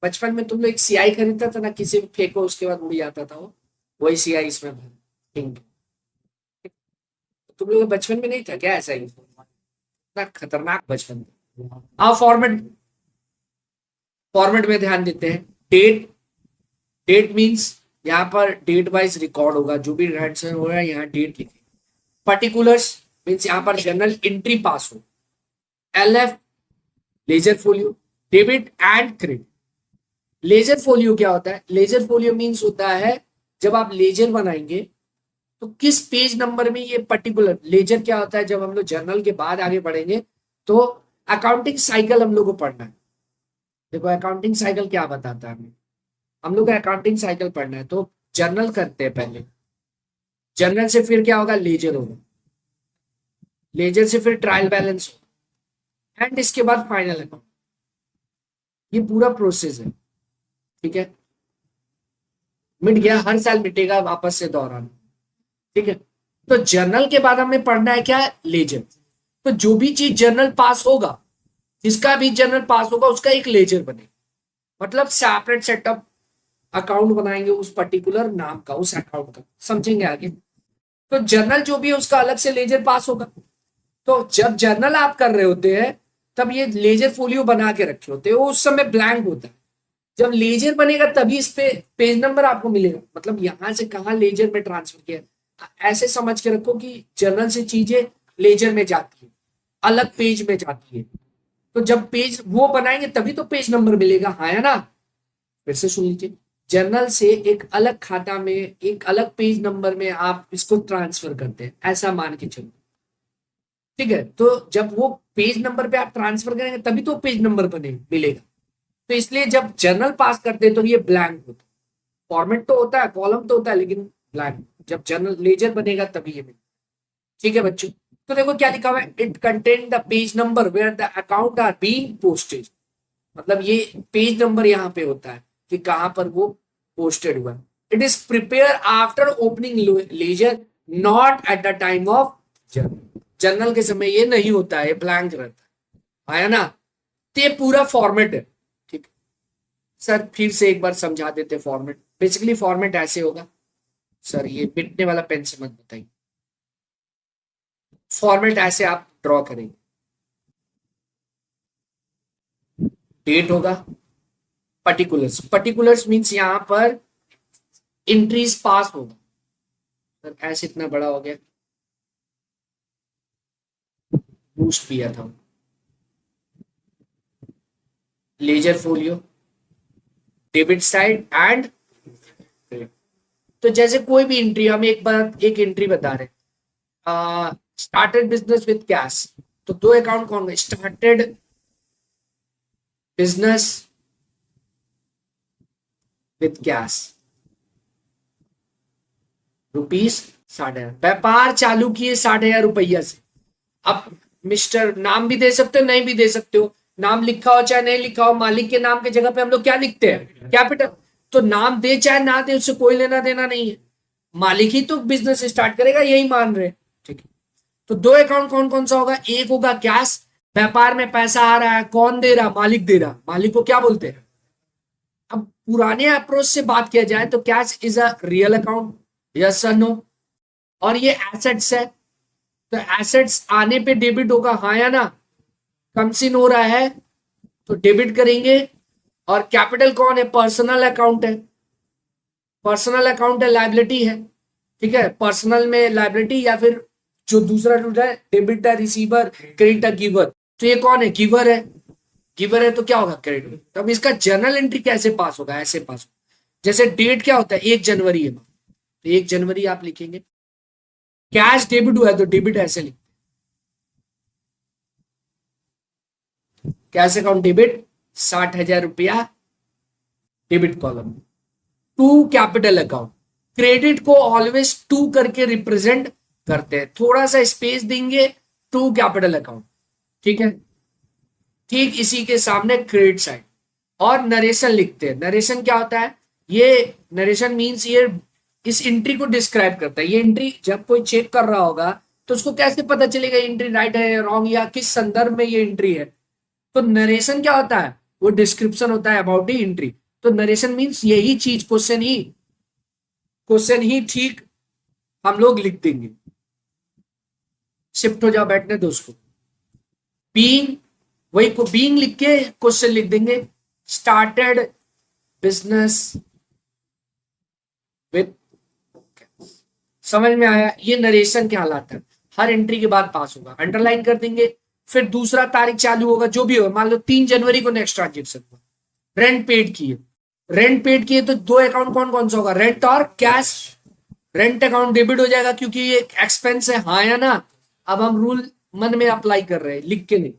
बचपन में तुम लोग एक सियाई खरीदता था ना, किसी भी फेंको उसके बाद उड़ जाता था वो, वही सियाई इसमें भर ink। तुम लोग के बचपन में नहीं था क्या ऐसा ही? इतना खतरनाक बचपन था। आप फॉर्मेट फॉर्मेट में ध्यान देते हैं। डेट, डेट मीन्स यहाँ पर डेट वाइज रिकॉर्ड होगा, जो भी ट्रांजेक्शन हो रहा है यहाँ डेट लिखे। पर्टिकुलर्स मीन्स यहाँ पर जनरल एंट्री पास हो। LF ledger folio, debit and credit. Ledger folio क्या होता है? लेजर फोलियो मीन्स होता है जब आप लेजर बनाएंगे तो किस पेज नंबर में ये पर्टिकुलर लेजर क्या होता है। जब हम लोग जर्नल के बाद आगे बढ़ेंगे तो अकाउंटिंग साइकिल हम लोग को पढ़ना है। देखो अकाउंटिंग साइकिल क्या बताता है हमें, हम लोग का अकाउंटिंग साइकिल पढ़ना है। तो जर्नल करते हैं पहले, जर्नल से फिर क्या होगा? लेजर होगा, लेजर से फिर ट्रायल बैलेंस होगा, एंड इसके बाद फाइनल अकाउंट। ये पूरा प्रोसेस है, ठीक है। मिट गया, हर साल मिटेगा, वापस से दोहराना, ठीक है। तो जर्नल के बाद हमें पढ़ना है क्या? लेजर। तो जो भी चीज जर्नल पास होगा, जिसका भी जर्नल पास होगा उसका एक लेजर बने, मतलब सेपरेट सेटअप अकाउंट बनाएंगे उस पर्टिकुलर नाम का, उस अकाउंट का, समझेंगे आगे। तो जर्नल जो भी है उसका अलग से लेजर पास होगा। तो जब जर्नल आप कर रहे होते हैं तब ये लेजर फोलियो बना के रखे होते हैं, वो उस समय ब्लैंक होता है। जब लेजर बनेगा तभी इस पे पेज नंबर आपको मिलेगा, मतलब यहां से कहां लेजर में ट्रांसफर किया। ऐसे समझ के रखो कि जर्नल से चीजें लेजर में जाती है, अलग पेज में जाती है। तो जब पेज वो बनाएंगे तभी तो पेज नंबर मिलेगा, हाँ या ना? फिर से सुन लीजिए, जर्नल से एक अलग खाता में एक अलग पेज नंबर में आप इसको ट्रांसफर करते हैं, ऐसा मान के चलो, ठीक है। तो जब वो पेज नंबर पे आप ट्रांसफर करेंगे तभी तो पेज नंबर बने मिलेगा। तो इसलिए जब जर्नल पास करते हैं तो ये ब्लैंक होता है, फॉर्मेट तो होता है, कॉलम तो होता है, लेकिन ब्लैंक। जब जर्नल लेजर बनेगा तभी ये मिलेगा, ठीक है बच्चों। तो देखो क्या लिखा हुआ है, it contain the page number where the account are being posted. मतलब ये पेज नंबर यहाँ पे होता है कि कहां पर वो पोस्टेड हुआ। It is prepare after opening ledger, not at the time of journal. Journal के समय ये नहीं होता है, ब्लैंक रहता है, आया ना? तो ये पूरा फॉर्मेट है, ठीक। सर फिर से एक बार समझा देते फॉर्मेट। बेसिकली फॉर्मेट ऐसे होगा, सर ये मिटने वाला पेन से मत बताइए। फॉर्मेट ऐसे आप ड्रॉ करेंगे, डेट होगा, पर्टिकुलर्स, पर्टिकुलर्स मींस यहां पर एंट्रीज पास होगा। सर ऐसे इतना बड़ा हो गया, बूस्ट किया था। Ledger folio, debit side and credit. तो जैसे कोई भी एंट्री, हम एक बार एक एंट्री बता रहे, स्टार्टेड बिजनेस विद कैश, तो दो अकाउंट कौन है? स्टार्टेड बिजनेस विद कैश ₹60,000, व्यापार चालू किए 60,000 रुपया से। अब मिस्टर नाम भी दे सकते हो, नहीं भी दे सकते हो, नाम लिखा हो चाहे नहीं लिखा हो, मालिक के नाम के जगह पे हम लोग क्या लिखते हैं? कैपिटल। तो नाम दे चाहे ना दे उससे कोई लेना देना नहीं है, मालिक ही तो बिजनेस स्टार्ट करेगा, यही मान रहे, ठीक है। तो दो अकाउंट कौन कौन सा होगा? एक होगा कैश, व्यापार में पैसा आ रहा है, कौन दे रहा? मालिक दे रहा। मालिक को क्या बोलते हैं? अब पुराने अप्रोच से बात किया जाए तो cash is a real account, yes और नो? और ये एसेट्स है, तो एसेट्स आने पे डेबिट होगा, हाँ या ना? कम सीन हो रहा है तो डेबिट करेंगे। और कैपिटल कौन है? पर्सनल अकाउंट है, पर्सनल अकाउंट है, लाइबिलिटी है, ठीक है। पर्सनल में लाइबिलिटी, या फिर जो दूसरा रूट है डेबिट है, रिसीवर, क्रेडिट है, गिवर। तो ये कौन है? गिवर है, गिवर है तो क्या होगा? क्रेडिट। तो अब इसका जर्नल एंट्री कैसे पास होगा? ऐसे पास होगा, जैसे डेट क्या होता है? 1 जनवरी है, तो 1 जनवरी आप लिखेंगे। कैश डेबिट हुआ है तो डेबिट ऐसे लिख, कैश अकाउंट डेबिट 60,000 रुपया, debit column. To capital account, credit को ऑलवेज टू करके रिप्रेजेंट करते हैं, थोड़ा सा स्पेस देंगे, टू कैपिटल अकाउंट, ठीक है। ठीक इसी के सामने क्रेडिट साइड। और नरेशन लिखते हैं। नरेशन क्या होता है? ये नरेशन मींस ये इस एंट्री को डिस्क्राइब करता है। ये एंट्री जब कोई चेक कर रहा होगा तो उसको कैसे पता चलेगा एंट्री राइट है रॉन्ग, या किस संदर्भ में ये एंट्री है? तो नरेशन क्या होता है? वो डिस्क्रिप्शन होता है अबाउट द एंट्री। तो नरेशन मीन्स यही चीज, क्वेश्चन ही ठीक हम लोग लिख देंगे। शिफ्ट हो जाओ बैठने दो उसको। बीइंग, वही को बीइंग लिख के क्वेश्चन लिख देंगे, स्टार्टेड बिजनेस विद। समझ में आया? ये नरेशन कहलाता है, हर एंट्री के बाद पास होगा, अंडरलाइन कर देंगे। फिर दूसरा तारीख चालू होगा जो भी हो, मान लो 3 जनवरी को नेक्स्ट ट्रांजेक्शन हुआ, रेंट पेड किए, रेंट पेड किए तो दो अकाउंट कौन कौन सा होगा, रेंट और कैश। रेंट अकाउंट डेबिट हो जाएगा क्योंकि ये एक्सपेंस है, हाँ या ना। अब हम रूल मन में अप्लाई कर रहे हैं, लिख के नहीं।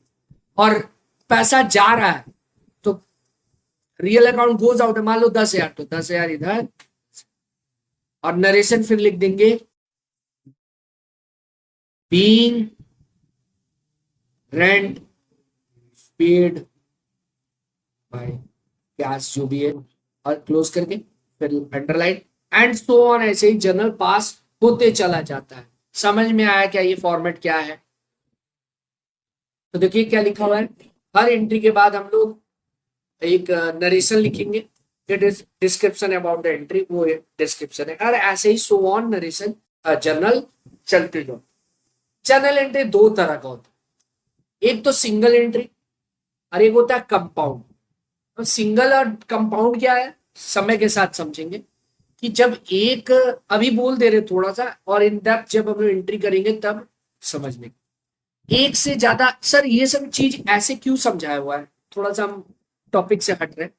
और पैसा जा रहा है तो रियल अकाउंट गोज आउट है, मान लो 10,000 तो 10,000 इधर, और नरेशन फिर लिख देंगे being rent paid by cash जो भी है, और क्लोज करके फिर अंडरलाइन एंड सो ऑन। ऐसे ही जर्नल पास होते चला जाता है। समझ में आया क्या ये फॉर्मेट क्या है? तो देखिए क्या लिखा हुआ है, हर एंट्री के बाद हम लोग एक नरेशन लिखेंगे, it is description about the entry, वो डिस्क्रिप्शन है। और ऐसे ही सो ऑन नरेशन जर्नल चलते जाओ। जर्नल एंट्री दो तरह का होता है, एक तो सिंगल एंट्री और एक होता है कंपाउंड। तो सिंगल और कंपाउंड क्या है समय के साथ समझेंगे कि जब एक, अभी बोल दे रहे थोड़ा सा, और इन डेप्थ जब हम एंट्री करेंगे तब समझ में। एक से ज्यादा, सर ये सब चीज ऐसे क्यों समझाया हुआ है, थोड़ा सा हम टॉपिक से हट रहे हैं।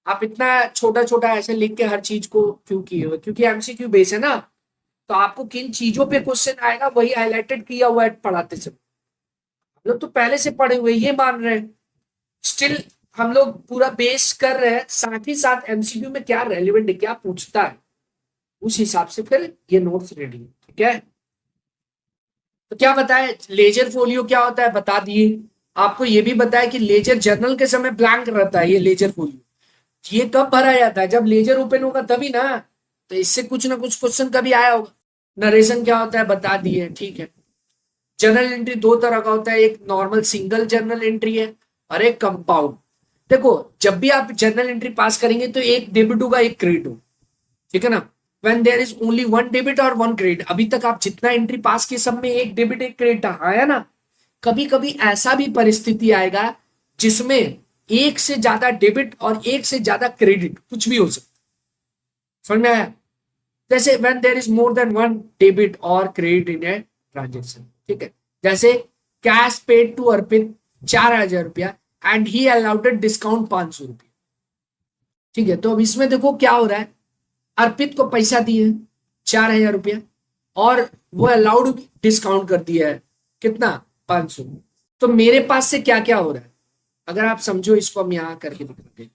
आप इतना छोटा छोटा ऐसे लिख के हर चीज को क्यों किए हुए? क्योंकि एमसीक्यू बेस है ना, तो आपको किन चीजों पे क्वेश्चन आएगा वही हाईलाइटेड किया हुआ है पढ़ाते समय। हम लोग तो पहले से पढ़े हुए ये मान रहे हैं, स्टिल हम लोग पूरा बेस कर रहे हैं, साथ ही साथ एमसीक्यू में क्या रेलिवेंट है, क्या पूछता है, उस हिसाब से फिर ये नोट्स रेडी है। ठीक है, तो क्या बताया, लेजर फोलियो क्या होता है बता दिए। आपको ये भी बताया कि लेजर जर्नल के समय ब्लैंक रहता है, ये लेजर फोलियो ये कब भरा जाता है, जब लेजर ओपन होगा तभी ना। तो इससे कुछ ना कुछ क्वेश्चन कभी आया होगा। नरेशन क्या होता है बता दिए, ठीक है। जर्नल एंट्री दो तरह का होता है, एक नॉर्मल सिंगल जर्नल एंट्री है और एक कंपाउंड। देखो जब भी आप जर्नल एंट्री पास करेंगे तो एक डेबिट होगा एक क्रेडिट होगा, ठीक है ना। When there is only one debit और वन क्रेडिट, अभी तक आप जितना एंट्री पास किए सब में एक डेबिट एक क्रेडिट आया ना। कभी कभी ऐसा भी परिस्थिति आएगा जिसमें एक से ज्यादा डेबिट और एक से ज्यादा क्रेडिट कुछ भी हो सकता, समझ में आया? जैसे when there is more than one debit और क्रेडिट इन ए ट्रांजेक्शन, ठीक है। जैसे कैश पेड टू अर्पित 4,000 रुपया एंड ही अलाउडेड डिस्काउंट 500 रुपया, ठीक है। तो अब इसमें देखो क्या हो रहा है, अर्पित को पैसा दिए 4,000 रुपया और वो अलाउड डिस्काउंट कर दिया है कितना, 500। तो मेरे पास से क्या क्या हो रहा है अगर आप समझो इसको, हम यहाँ करके दिखाते हैं।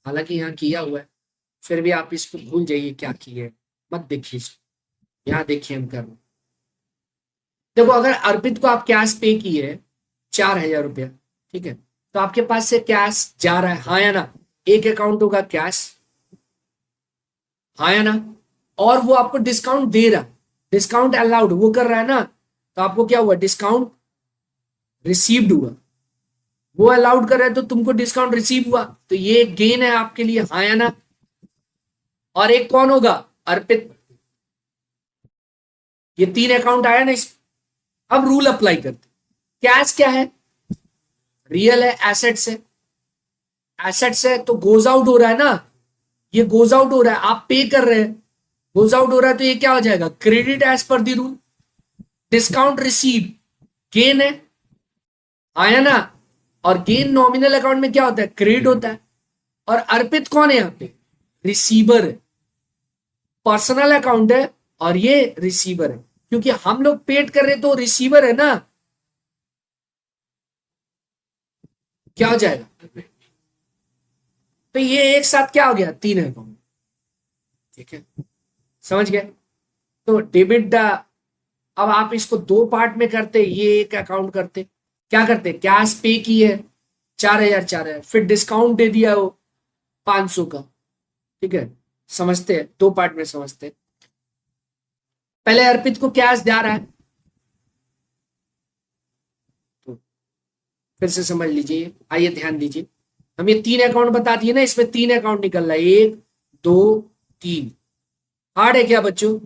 हालांकि यहाँ किया हुआ है, फिर भी आप इसको भूल जाइए क्या किए, मत देखिए इसको, यहाँ देखिए हम कर रहे हैं। देखो अगर अर्पित को आप कैश पे किए 4,000 रुपया, ठीक है, तो आपके पास से कैश जा रहा है, हाँ या ना। एक अकाउंट होगा कैश, हाँ या ना, और वो आपको डिस्काउंट दे रहा है, डिस्काउंट अलाउड वो कर रहा है ना। तो आपको क्या हुआ, डिस्काउंट रिसीव्ड हुआ। वो अलाउड कर रहा है तो तुमको डिस्काउंट रिसीव हुआ, तो ये गेन है आपके लिए, हाँ या ना। और एक कौन होगा, अर्पित। ये 3 अकाउंट आया ना इस। अब रूल अप्लाई करते, कैश क्या है, रियल है, एसेट्स है, एसेट्स है तो गोज आउट हो रहा है ना, ये गोज आउट हो रहा है, आप पे कर रहे हैं, गोज आउट हो रहा है तो ये क्या हो जाएगा, क्रेडिट एज पर दी रूल। डिस्काउंट रिसीव गेन है, आया ना। और गेन नॉमिनल अकाउंट में क्या होता है, क्रेडिट होता है। और अर्पित कौन है यहाँ पे, रिसीवर है, पर्सनल अकाउंट है और ये रिसीवर है, क्योंकि हम लोग पेड कर रहे तो रिसीवर है ना, क्या हो जाएगा। तो ये एक साथ क्या हो गया, 3 अकाउंट, ठीक है, समझ गए। तो डेबिट अब आप इसको 2 पार्ट में करते, ये एक अकाउंट करते, क्या करते, कैश पे की है 4,000 4,000, फिर डिस्काउंट दे दिया वो 500 का, ठीक है। समझते हैं, 2 पार्ट में समझते हैं। पहले अर्पित को कैश जा रहा है, तो फिर से समझ लीजिए, आइए ध्यान दीजिए। हम ये 3 अकाउंट बता दिए ना, इसमें 3 अकाउंट निकल रहा है, 1 2 3। हार्ड है क्या बच्चों?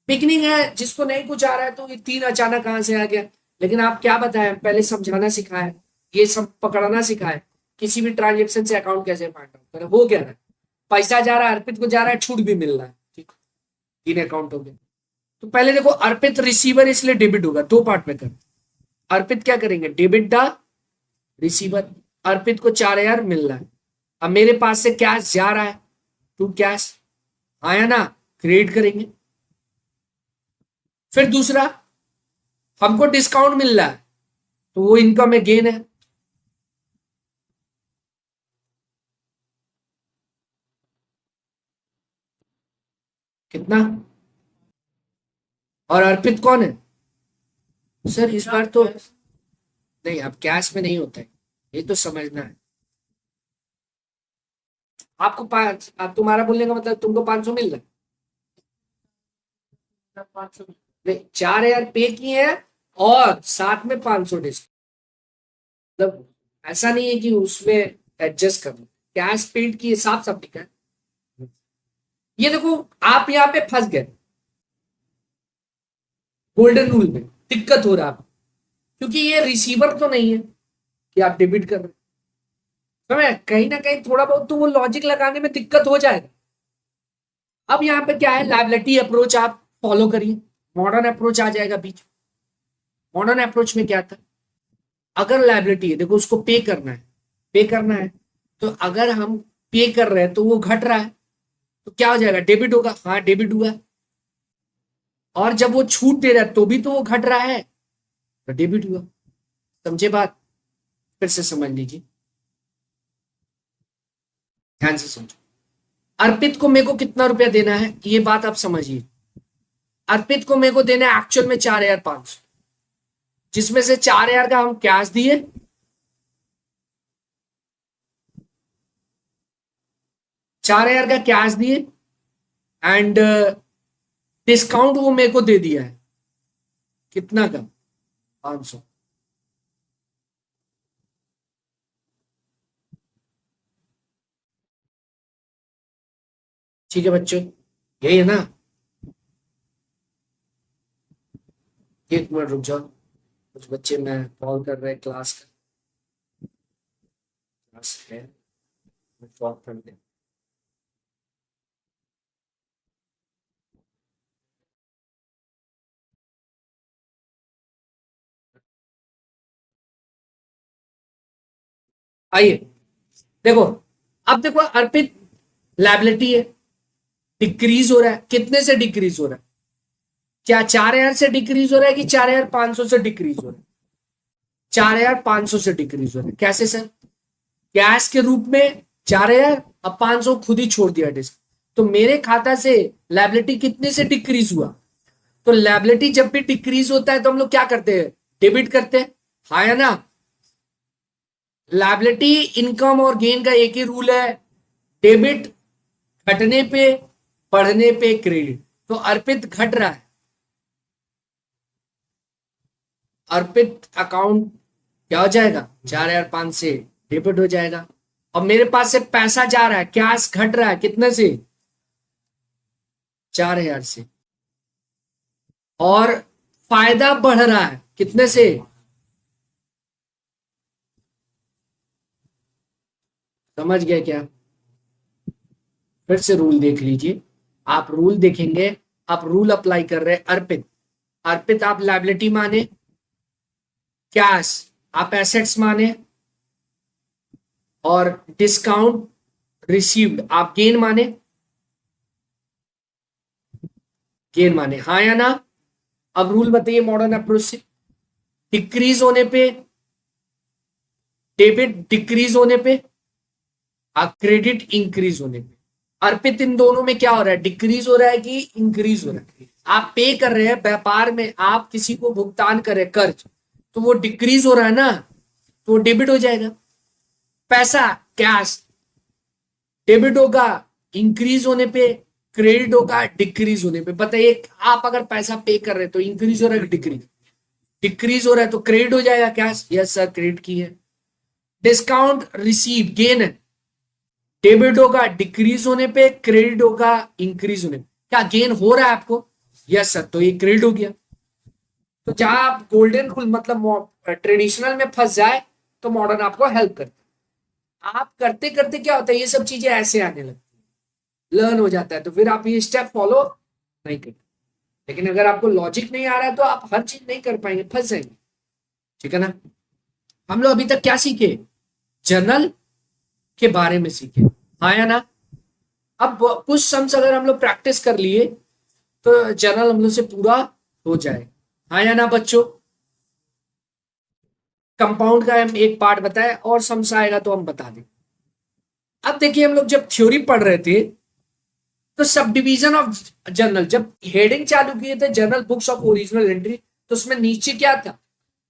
पिकनिक है, जिसको नहीं कुछ आ रहा है तो ये 3 अचानक कहां से आ गया। लेकिन आप क्या बताएं, पहले समझाना सिखाया, ये सब पकड़ना सिखाया, किसी भी ट्रांजेक्शन से अकाउंट कैसे फाइंड आउट करें। हो क्या रहा है, पैसा जा रहा है, अर्पित को जा रहा है, छूट भी मिल रहा है, ठीक, 3 अकाउंट हो गए। तो पहले देखो, अर्पित रिसीवर इसलिए डेबिट होगा, 2 पार्ट में कर। अर्पित क्या करेंगे, डेबिट द रिसीवर। अर्पित को 4,000 मिल रहा है, अब मेरे पास से कैश जा रहा है टू कैश, आया ना, क्रेडिट करेंगे। फिर दूसरा, हमको डिस्काउंट मिल रहा है तो वो इनकम है, गेन है। कितना? और अर्पित कौन है सर? इस बार तो नहीं, अब कैश में नहीं होता है, ये तो समझना है आपको। 5, अब तुम्हारा बोलने का मतलब तुमको 500 मिल रहा है, 500 नहीं, 4,000 पे किए हैं और साथ में 500 डिस्काउंट। मतलब ऐसा नहीं है कि उसमें एडजस्ट करना, कैश पेड की हिसाब सब लिखा है। ये देखो, आप यहाँ पे फंस गए गोल्डन रूल में, दिक्कत हो रहा है आपको, क्योंकि ये रिसीवर तो नहीं है कि आप डेबिट कर रहे हैं। समझ, कहीं ना कहीं थोड़ा बहुत तो वो लॉजिक लगाने में दिक्कत हो जाएगा। अब यहाँ पे क्या है, लायबिलिटी अप्रोच आप फॉलो करिए, मॉडर्न अप्रोच आ जाएगा बीच। मॉडर्न अप्रोच में क्या था, अगर लायबिलिटी है, देखो उसको पे करना है, पे करना है, तो अगर हम पे कर रहे हैं तो वो घट रहा है, तो क्या हो जाएगा, डेबिट होगा, हाँ डेबिट हुआ। और जब वो छूट दे रहा है तो भी तो वो घट रहा है, तो डेबिट हुआ। समझे बात? फिर से समझ लीजिए, ध्यान से समझो। अर्पित को मेरे को कितना रुपया देना है, ये बात आप समझिए। अर्पित को मेरे को देना है एक्चुअल में 4,500, जिसमें से 4,000 का हम कैश दिए, 4,000 का कैश दिए, एंड डिस्काउंट वो मेरे को दे दिया है, कितना का, 500। ठीक है बच्चों, यही है ना? एक मिनट रुक जाओ, कुछ बच्चे मैं कॉल कर रहे हैं, क्लास का, क्लास है, ड्रॉप कर दे। आइए देखो, अब देखो अर्पित लायबिलिटी है, डिक्रीज हो रहा है, कितने से डिक्रीज हो रहा है, क्या 4,000 से डिक्रीज हो रहा है कि 4,500 से डिक्रीज हो रहा है? 4,500 से डिक्रीज हो रहा है। कैसे सर? कैश के रूप में 4,000, अब 500 खुद ही छोड़ दिया डिस्क, तो मेरे खाता से लायबिलिटी कितने से डिक्रीज हुआ? तो लायबिलिटी जब भी डिक्रीज होता है तो हम लोग क्या करते हैं, डेबिट करते हैं, हाँ या ना? लायबिलिटी इनकम और गेन का एक ही रूल है, डेबिट घटने पे, बढ़ने पे क्रेडिट। तो अर्पित घट रहा है, अर्पित अकाउंट क्या हो जाएगा, 4,500 से डेबिट हो जाएगा। और मेरे पास से पैसा जा रहा है, कैश घट रहा है, कितने से, 4,000 से, और फायदा बढ़ रहा है, कितने से, समझ गए क्या? फिर से रूल देख लीजिए, आप रूल देखेंगे, आप रूल अप्लाई कर रहे हैं। अर्पित, अर्पित आप लायबिलिटी माने, कैश आप एसेट्स माने, और डिस्काउंट रिसीव्ड आप गेन माने, गेन माने, हाँ या ना? अब रूल बताइए मॉडर्न अप्रोच से, डिक्रीज होने पे डेबिट, डिक्रीज होने पे क्रेडिट, इंक्रीज होने पे। अर्पित इन दोनों में क्या हो रहा है, डिक्रीज हो रहा है कि इंक्रीज हो रहा है? आप पे कर रहे हैं, व्यापार में आप किसी को भुगतान कर रहे हैं कर्ज, तो वो डिक्रीज हो रहा है ना, तो वो डेबिट हो जाएगा। पैसा कैश डेबिट होगा इंक्रीज होने पे, क्रेडिट होगा डिक्रीज होने पे। बताइए, आप अगर पैसा पे कर रहे हैं तो इंक्रीज हो रहा है कि डिक्रीज? डिक्रीज हो रहा है, तो क्रेडिट हो जाएगा कैश, यस सर क्रेडिट की है। डिस्काउंट रिसीव गेन है, डेबिट होगा डिक्रीज होने पे, क्रेडिट होगा इंक्रीज होने पे। क्या गेन हो रहा है आपको? यस सर, तो ये क्रेडिट हो गया। तो जहां आप गोल्डन रूल मतलब ट्रेडिशनल में फंस जाए तो मॉडर्न आपको हेल्प करता है। आप करते करते क्या होता है, ये सब चीजें ऐसे आने लगती है, लर्न हो जाता है, तो फिर आप ये स्टेप फॉलो नहीं करते। लेकिन अगर आपको लॉजिक नहीं आ रहा है तो आप हर चीज नहीं कर पाएंगे, फंस जाएंगे। ठीक है ना? हम लोग अभी तक क्या सीखे? जर्नल के बारे में सीखे, हाँ या ना? अब कुछ सम्स अगर हम लोग प्रैक्टिस कर लिए तो जर्नल हम लोग से पूरा हो जाए, हाँ या ना बच्चों? कंपाउंड का हम एक पार्ट बताए और सम्स आएगा तो हम बता दें। अब देखिए, हम लोग जब थ्योरी पढ़ रहे थे तो सब डिवीजन ऑफ जर्नल, जब हेडिंग चालू किए थे journal books of original entry, तो उसमें नीचे क्या था?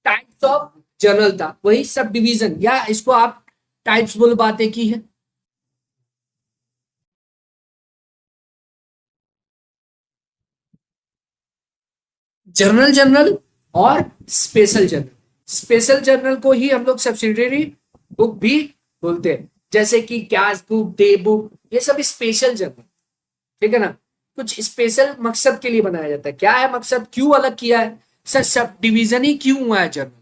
टाइप्स ऑफ जर्नल था, वही सब डिवीजन, या इसको आप टाइप्स बुलवाते की है। जर्नल जर्नल और स्पेशल जर्नल, स्पेशल जर्नल को ही हम लोग सब्सिडियरी बुक भी बोलते हैं, जैसे कि कैश बुक, डे बुक, ये सब स्पेशल जर्नल। ठीक है ना? कुछ स्पेशल मकसद के लिए बनाया जाता है। क्या है मकसद, क्यों अलग किया है सर, सब डिवीजन ही क्यों हुआ है जर्नल?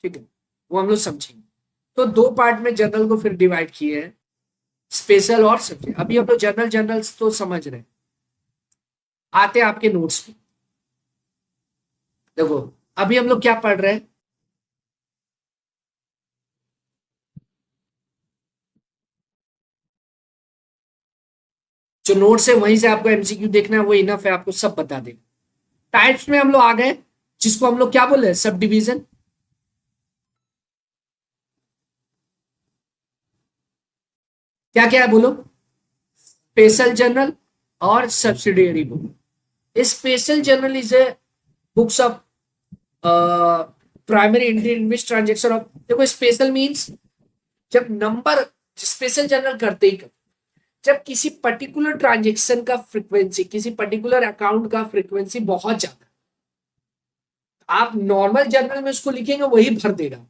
ठीक है, वो हम लोग समझेंगे। तो दो पार्ट में जर्नल को फिर डिवाइड किए हैं, स्पेशल और सब्जेक्ट। अभी हम लोग जर्नल जर्नल्स तो समझ रहे हैं, आते हैं आपके नोट्स में। देखो, अभी हम लोग क्या पढ़ रहे हैं? जो नोट्स है वहीं से आपको एमसीक्यू देखना है, वो इनफ है, आपको सब बता देगा। टाइप्स में हम लोग आ गए, जिसको हम लोग क्या बोले हैं, सब डिवीजन। क्या क्या है बोलो? स्पेशल जर्नल और subsidiary book. Special journal is a books of primary Indian invest transaction of, देखो स्पेशल मींस जब नंबर, स्पेशल जर्नल करते ही जब किसी पर्टिकुलर ट्रांजेक्शन का फ्रीक्वेंसी, किसी पर्टिकुलर अकाउंट का फ्रीक्वेंसी बहुत ज्यादा, आप नॉर्मल जर्नल में उसको लिखेंगे वही भर देगा,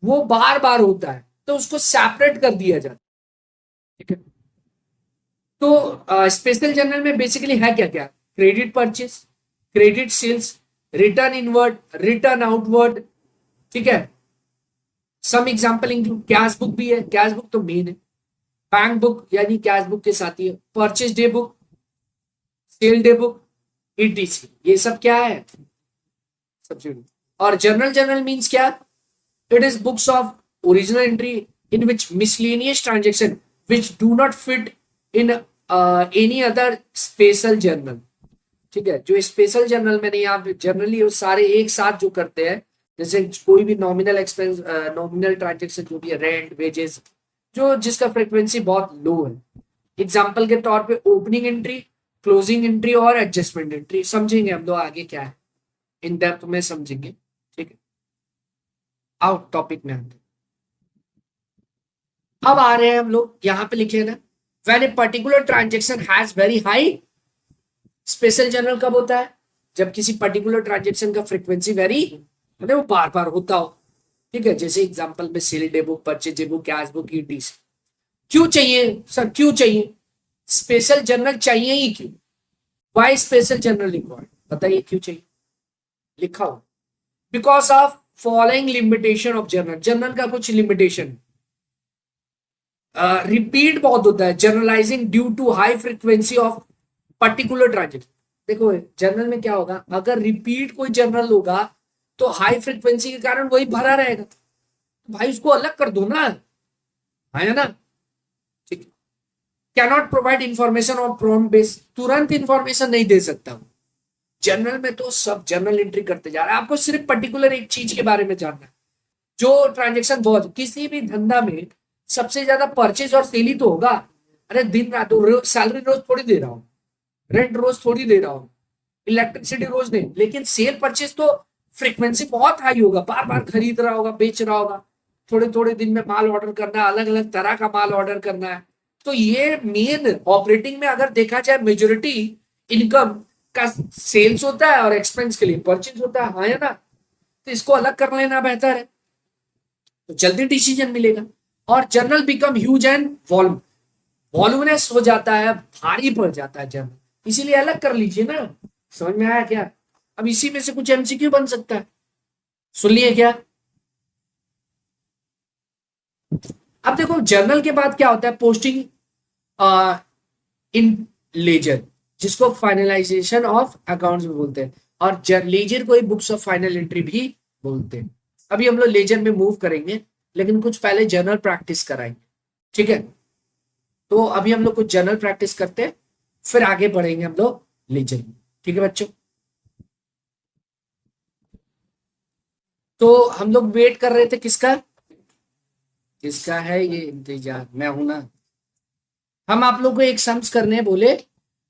वो बार बार होता है तो उसको सेपरेट कर दिया जाता है। ठीक है? तो स्पेशल जर्नल में बेसिकली है क्या क्या? Credit purchase, credit sales, return inward, return outward. ठीक है? Some example include, cash book भी है, कैश बुक तो मेन है, बैंक बुक यानी कैश बुक के साथ ही है, purchase day book, sale day book, ETC, ये सब क्या है? सब्सिडी। और जर्नल जर्नल मींस क्या? It is books of original entry in which miscellaneous transaction which do not fit in any other special journal. ठीक है? जो स्पेशल जर्नल में नहीं, आप जनरली सारे एक साथ जो करते हैं, जैसे कोई भी नॉमिनल एक्सपेंस, नॉमिनल ट्रांजेक्शन जो भी है, रेंट, वेजेस, जो जिसका फ्रीक्वेंसी बहुत लो है। एग्जाम्पल के तौर पे ओपनिंग एंट्री, क्लोजिंग एंट्री और एडजस्टमेंट एंट्री, समझेंगे हम लोग आगे क्या है, इन डेप्थ में समझेंगे। ठीक है? आउट टॉपिक में आते, अब आ रहे हैं हम लोग यहाँ पे लिखे ना, when a particular transaction has very high, special journal कब होता है? जब किसी पर्टिकुलर ट्रांजेक्शन का फ्रीक्वेंसी वेरी, मतलब वो बार बार होता हो। ठीक है? जैसे एग्जांपल में sale day book, purchase day book, cash book, ETC. क्यों चाहिए सर, क्यों चाहिए स्पेशल जर्नल? चाहिए ही क्यों? वाई स्पेशल जर्नल रिक्वायर्ड, बताइए क्यों चाहिए? लिखा हो, because of following limitation of journal, journal का कुछ लिमिटेशन, रिपीट बहुत होता है, generalising due to high frequency of particular transaction. देखो जर्नल में क्या होगा, अगर रिपीट कोई जर्नल होगा तो हाई फ्रीक्वेंसी के कारण वही भरा रहेगा, तो भाई उसको अलग कर दो ना, है ना? ठीक, cannot provide information on prompt base, तुरंत इंफॉर्मेशन नहीं दे सकता हूं। जर्नल में तो सब जर्नल एंट्री करते जा रहे हैं, आपको सिर्फ पर्टिकुलर एक चीज के बारे में जानना है, जो ट्रांजेक्शन बहुत, किसी भी धंधा में सबसे ज्यादा परचेज और सेल ही तो होगा। अरे दिन रात सैलरी रोज थोड़ी दे रहा हूँ, रेंट रोज थोड़ी दे रहा हूँ, इलेक्ट्रिसिटी रोज नहीं, लेकिन सेल परचेज तो फ्रीक्वेंसी बहुत हाई होगा, बार बार खरीद रहा होगा, बेच रहा होगा, थोड़े थोड़े दिन में माल ऑर्डर करना है, अलग अलग तरह का माल ऑर्डर करना है। तो ये मेन ऑपरेटिंग में अगर देखा जाए, मेजोरिटी इनकम का सेल्स होता है और एक्सपेंस के लिए परचेज होता है, हाँ या ना? तो इसको अलग कर लेना बेहतर है। तो जल्दी डिसीजन मिलेगा। और journal become huge and voluminous हो जाता है, भारी पड़ जाता है जर्नल, इसीलिए अलग कर लीजिए ना। समझ में आया क्या? अब इसी में से कुछ एमसीक्यू बन सकता है, सुन लिए क्या? अब देखो जर्नल के बाद क्या होता है, पोस्टिंग इन लेजर, जिसको फाइनलाइजेशन ऑफ अकाउंट्स भी बोलते हैं, और लेजर को ही बुक्स ऑफ फाइनल एंट्री भी बोलते हैं। अभी हम लोग लेजर में मूव करेंगे, लेकिन कुछ पहले जर्नल प्रैक्टिस कराएंगे, ठीक है? तो अभी हम लोग कुछ जर्नल प्रैक्टिस करते हैं, फिर आगे बढ़ेंगे हम लोग लेजर में, ठीक है बच्चों? तो हम लोग वेट कर रहे थे किसका? किसका है ये इंतजार? मैं हूं ना। हम आप लोग को एक सम्स करने बोले,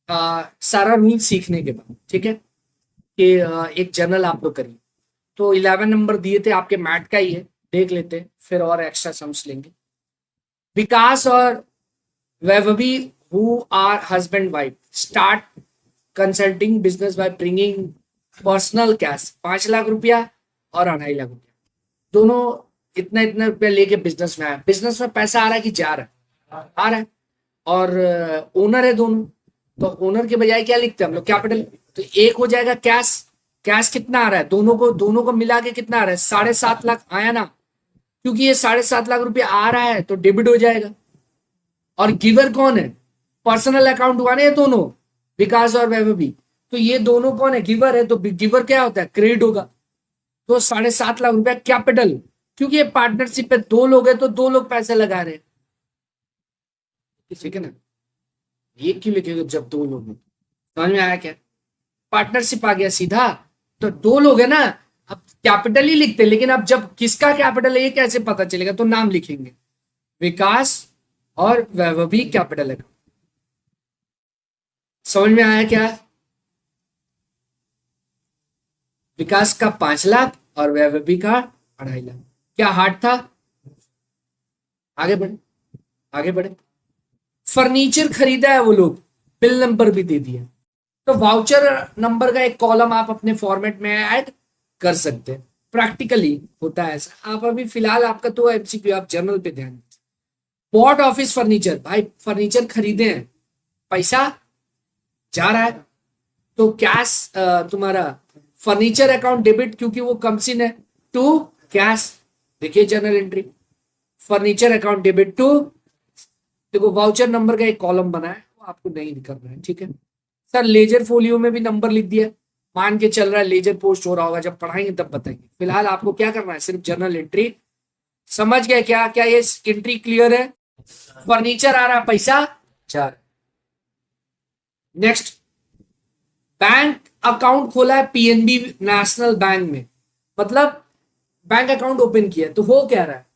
सारा रूल सीखने के बाद, ठीक है? कि एक जर्नल आप लोग करिए। तो 11 नंबर दिए थे आपके मैट का ही है, देख लेते हैं, फिर और एक्स्ट्रा सम्स लेंगे। विकास और Vaibhavi who are husband wife start consulting business by bringing personal cash 5 lakh रुपया और 2.5 लाख रुपया, दोनों इतना इतना रुपया लेके बिजनेस में आया। बिजनेस में पैसा आ रहा है कि जा रहा है? आ रहा है। और ओनर है दोनों, तो ओनर के बजाय क्या लिखते हैं हम लोग? कैपिटल। तो एक हो जाएगा कैश। कैश कितना आ रहा है? दोनों को मिला के कितना आ रहा है? 7.5 लाख आया ना? क्योंकि ये 7.5 लाख रुपया आ रहा है तो डेबिट हो जाएगा। और गिवर कौन है? पर्सनल अकाउंट हुआ ना ये दोनों, विकास और वैभवी। तो ये दोनों कौन है? गिवर है, तो गिवर क्या होता है? क्रेडिट होगा। तो 7.5 लाख रुपया कैपिटल, क्योंकि ये पार्टनरशिप पे 2 लोग हैं तो 2 लोग पैसे लगा रहे हैं, ठीक है ना? एक क्यों लिखेगा जब 2 लोग हैं? समझ में आया क्या? पार्टनरशिप आ गया सीधा, तो 2 लोग है ना, अब कैपिटल ही लिखते, लेकिन अब जब किसका कैपिटल है ये कैसे पता चलेगा? तो नाम लिखेंगे, विकास और वैभवी कैपिटल है। समझ में आया क्या? विकास का 5 लाख और वैभवी का 2.5 लाख। क्या हार्ड था? आगे बढ़े, आगे बढ़े। फर्नीचर खरीदा है वो लोग, बिल नंबर भी दे दिया, तो वाउचर नंबर का एक कॉलम आप अपने फॉर्मेट में ऐड कर सकते हैं। प्रैक्टिकली होता है ऐसा। आप अभी फिलहाल आपका तो एमसीक्यू, आप जर्नल पे ध्यान दीजिए। बॉट ऑफिस फर्नीचर, भाई फर्नीचर खरीदे हैं, पैसा जा रहा है, तो कैश तुम्हारा फर्नीचर अकाउंट डेबिट, क्योंकि वो कमसिन है, टू कैश। देखिए journal entry, furniture account debit to, देखो वाउचर नंबर का एक कॉलम बना है, वो आपको नहीं करना है, ठीक है सर? लेजर फोलियो में भी नंबर लिख दिया, मान के चल रहा है लेजर पोस्ट हो रहा होगा, जब पढ़ाएंगे तब बताएंगे। फिलहाल आपको क्या करना है? सिर्फ जर्नल एंट्री। समझ गए क्या? क्या ये एंट्री क्लियर है? फर्नीचर आ रहा, पैसा जा रहा। नेक्स्ट, बैंक अकाउंट खोला है पीएनबी नेशनल बैंक में, मतलब बैंक अकाउंट ओपन किया, तो वो कह रहा है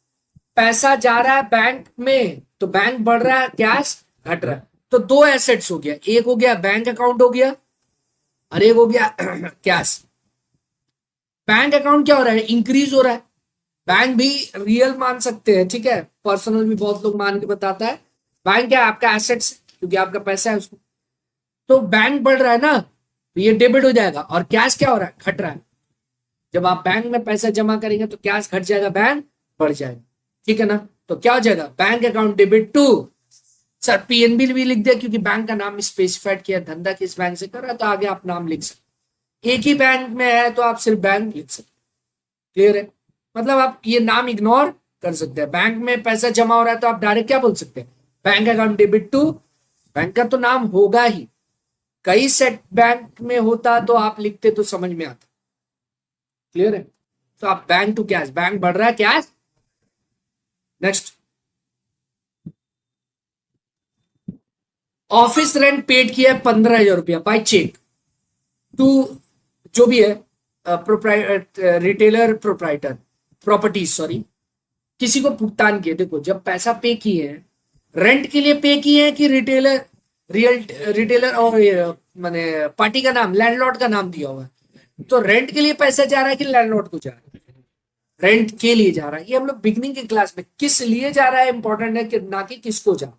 पैसा जा रहा है बैंक में, तो बैंक बढ़ रहा है, कैश घट रहा है। तो 2 एसेट्स हो गया, एक हो गया बैंक अकाउंट हो गया, और एक हो गया कैश। बैंक अकाउंट क्या हो रहा है? इंक्रीज हो रहा है। बैंक भी रियल मान सकते हैं, ठीक है? पर्सनल भी बहुत लोग मान के बताता है। बैंक क्या है? आपका एसेट्स, क्योंकि आपका पैसा है उसको। तो बैंक बढ़ रहा है ना, तो ये डेबिट हो जाएगा। और कैश क्या हो रहा है? घट रहा है। जब आप बैंक में पैसा जमा करेंगे तो कैश घट जाएगा, बैंक बढ़ जाएगा, ठीक है ना? तो क्या हो जाएगा? Bank account debit to, sir PNB भी लिख दिया क्योंकि बैंक का नाम स्पेसिफाइड किया, धंधा किस बैंक से कर रहा है, तो आगे आप नाम लिख सकते। एक ही बैंक में है तो आप सिर्फ बैंक लिख सकते। क्लियर है? मतलब आप ये नाम इग्नोर कर सकते हैं। बैंक में पैसा जमा हो रहा है तो आप डायरेक्ट क्या बोल सकते हैं? Bank account debit to, bank का तो नाम होगा ही, कई सेट बैंक में होता तो आप लिखते तो समझ में आता। क्लियर है? तो आप बैंक टू कैश, बैंक बढ़ रहा है, cash. Next, office rent paid किया है 15,000 रुपया बाय चेक टू, जो भी है रिटेलर प्रोप्राइटर प्रॉपर्टीज, सॉरी, किसी को भुगतान किए। देखो जब पैसा पे किए हैं, रेंट के लिए पे किए हैं कि रिटेलर और माने पार्टी का नाम, लैंडलॉर्ड का नाम दिया हुआ है, तो रेंट के लिए पैसा जा रहा है कि लैंडलॉर्ड को जा रहा है? रेंट के लिए जा रहा है। ये हम लोग बिगनिंग की क्लास में किस लिए जा रहा है इंपॉर्टेंट है, कि ना कि किसको जा,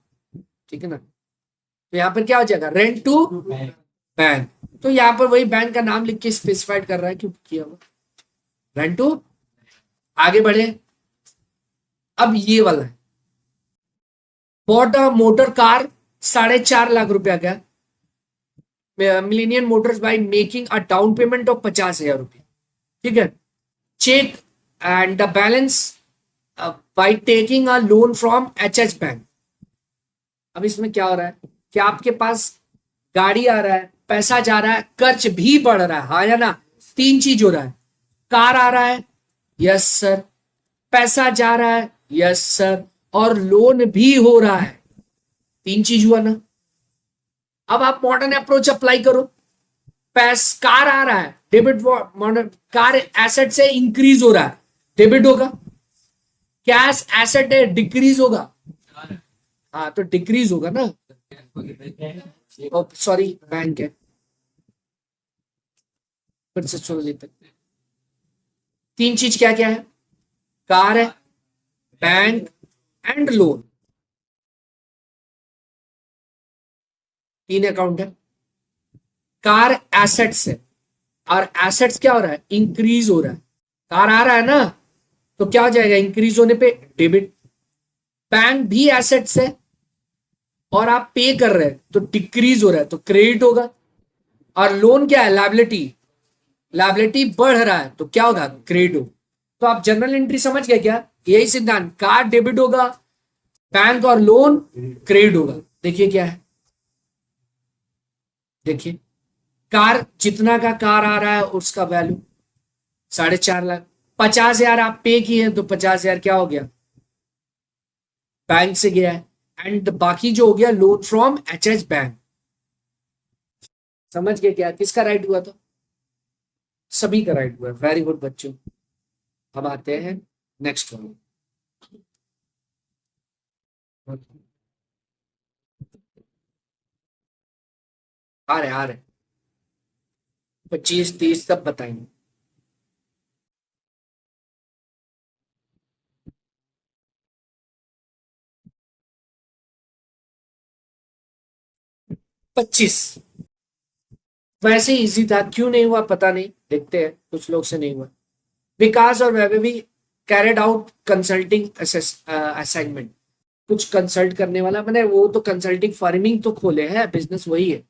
ठीक है ना? तो यहाँ पर क्या हो जाएगा? Rent to bank. तो यहाँ पर वही बैंक का नाम लिख के स्पेसिफाइड कर रहा है क्यों किया हुआ, रेंट टू। आगे बढ़े, अब ये वाला है, bought a motor car, 4.5 lakh रुपया का, millennium motors by making a down payment of 50,000 रुपये, ठीक है, cheque and the balance by taking a loan from H bank. अब इसमें क्या हो रहा है कि आपके पास गाड़ी आ रहा है, पैसा जा रहा है, खर्च भी बढ़ रहा है, हाँ या ना, 3 चीज हो रहा है, कार आ रहा है, यस सर, पैसा जा रहा है, यस सर, और लोन भी हो रहा है, 3 चीज हुआ ना। अब आप मॉडर्न अप्रोच अप्लाई करो, कार आ रहा है, डेबिट, कार एसेट से इंक्रीज हो रहा है, डेबिट होगा, कैश एसेट है डिक्रीज होगा, हाँ तो डिक्रीज होगा ना, सॉरी बैंक है, फिर से छोड़ लेते, 3 चीज क्या क्या है, कार है, बैंक एंड लोन, 3 अकाउंट है, कार एसेट्स है, और एसेट्स क्या हो रहा है, इंक्रीज हो रहा है, कार आ रहा है ना, तो क्या हो जाएगा, इंक्रीज होने पे डेबिट, बैंक भी एसेट्स है और आप पे कर रहे हैं तो डिक्रीज हो रहा है तो क्रेडिट होगा, और लोन क्या है, लाइबिलिटी, लाइबिलिटी बढ़ रहा है तो क्या होगा, क्रेडिट होगा। तो आप जनरल एंट्री समझ गए क्या, यही सिद्धांत, कार डेबिट होगा, बैंक और लोन क्रेडिट होगा। देखिए क्या है, देखिए कार, जितना का कार आ रहा है उसका वैल्यू 4.5 लाख, 50,000 आप पे किए हैं तो 50,000 क्या हो गया, बैंक से गया है, एंड बाकी जो हो गया लोन फ्रॉम एच बैंक। समझ गए क्या, किसका राइट हुआ, तो सभी का राइट हुआ, वेरी गुड बच्चों। अब आते हैं नेक्स्ट वन, आ रहे 25 30 सब बताएंगे। 25 वैसे इजी था, क्यों नहीं हुआ पता नहीं, देखते हैं, कुछ लोग से नहीं हुआ। विकास और Vaibhavi carried out consulting assignment, कुछ कंसल्ट करने वाला, मैंने वो तो कंसल्टिंग फार्मिंग तो खोले हैं, बिजनेस वही है।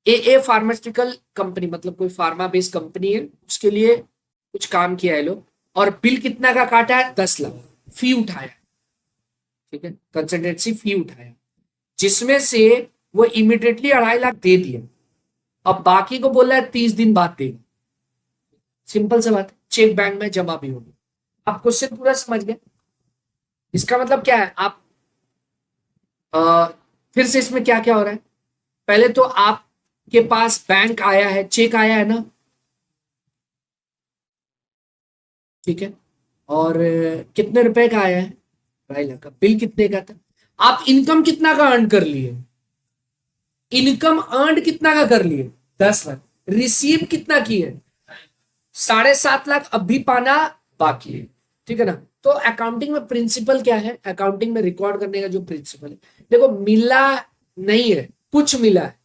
ए फार्मास्यूटिकल कंपनी, मतलब कोई फार्मा बेस्ड कंपनी है, उसके लिए कुछ काम किया है लोग, और बिल कितना का काटा है, 10 लाख फी उठाया, ठीक है, कंसल्टेंसी फी उठाया, जिसमें से वो इमिडिएटली 2.5 लाख दे दिए, अब बाकी को बोला है 30 दिन बाद देगा, सिंपल सा बात, चेक बैंक में जमा भी होगी। आप क्वेश्चन पूरा समझ गए, इसका मतलब क्या है, आप आ, फिर से इसमें क्या क्या हो रहा है, पहले तो आपके पास बैंक आया है, चेक आया है ना, ठीक है, और कितने रुपए का आया है, 2.5 लाख का, बिल कितने का था, आप इनकम कितना का अर्न कर लिए, इनकम अर्न कितना का कर लिए, 10 लाख, रिसीव कितना किए, 7.5 लाख अभी पाना बाकी है, ठीक है ना। तो अकाउंटिंग में प्रिंसिपल क्या है, अकाउंटिंग में रिकॉर्ड करने का जो प्रिंसिपल है, देखो मिला नहीं है, कुछ मिला है,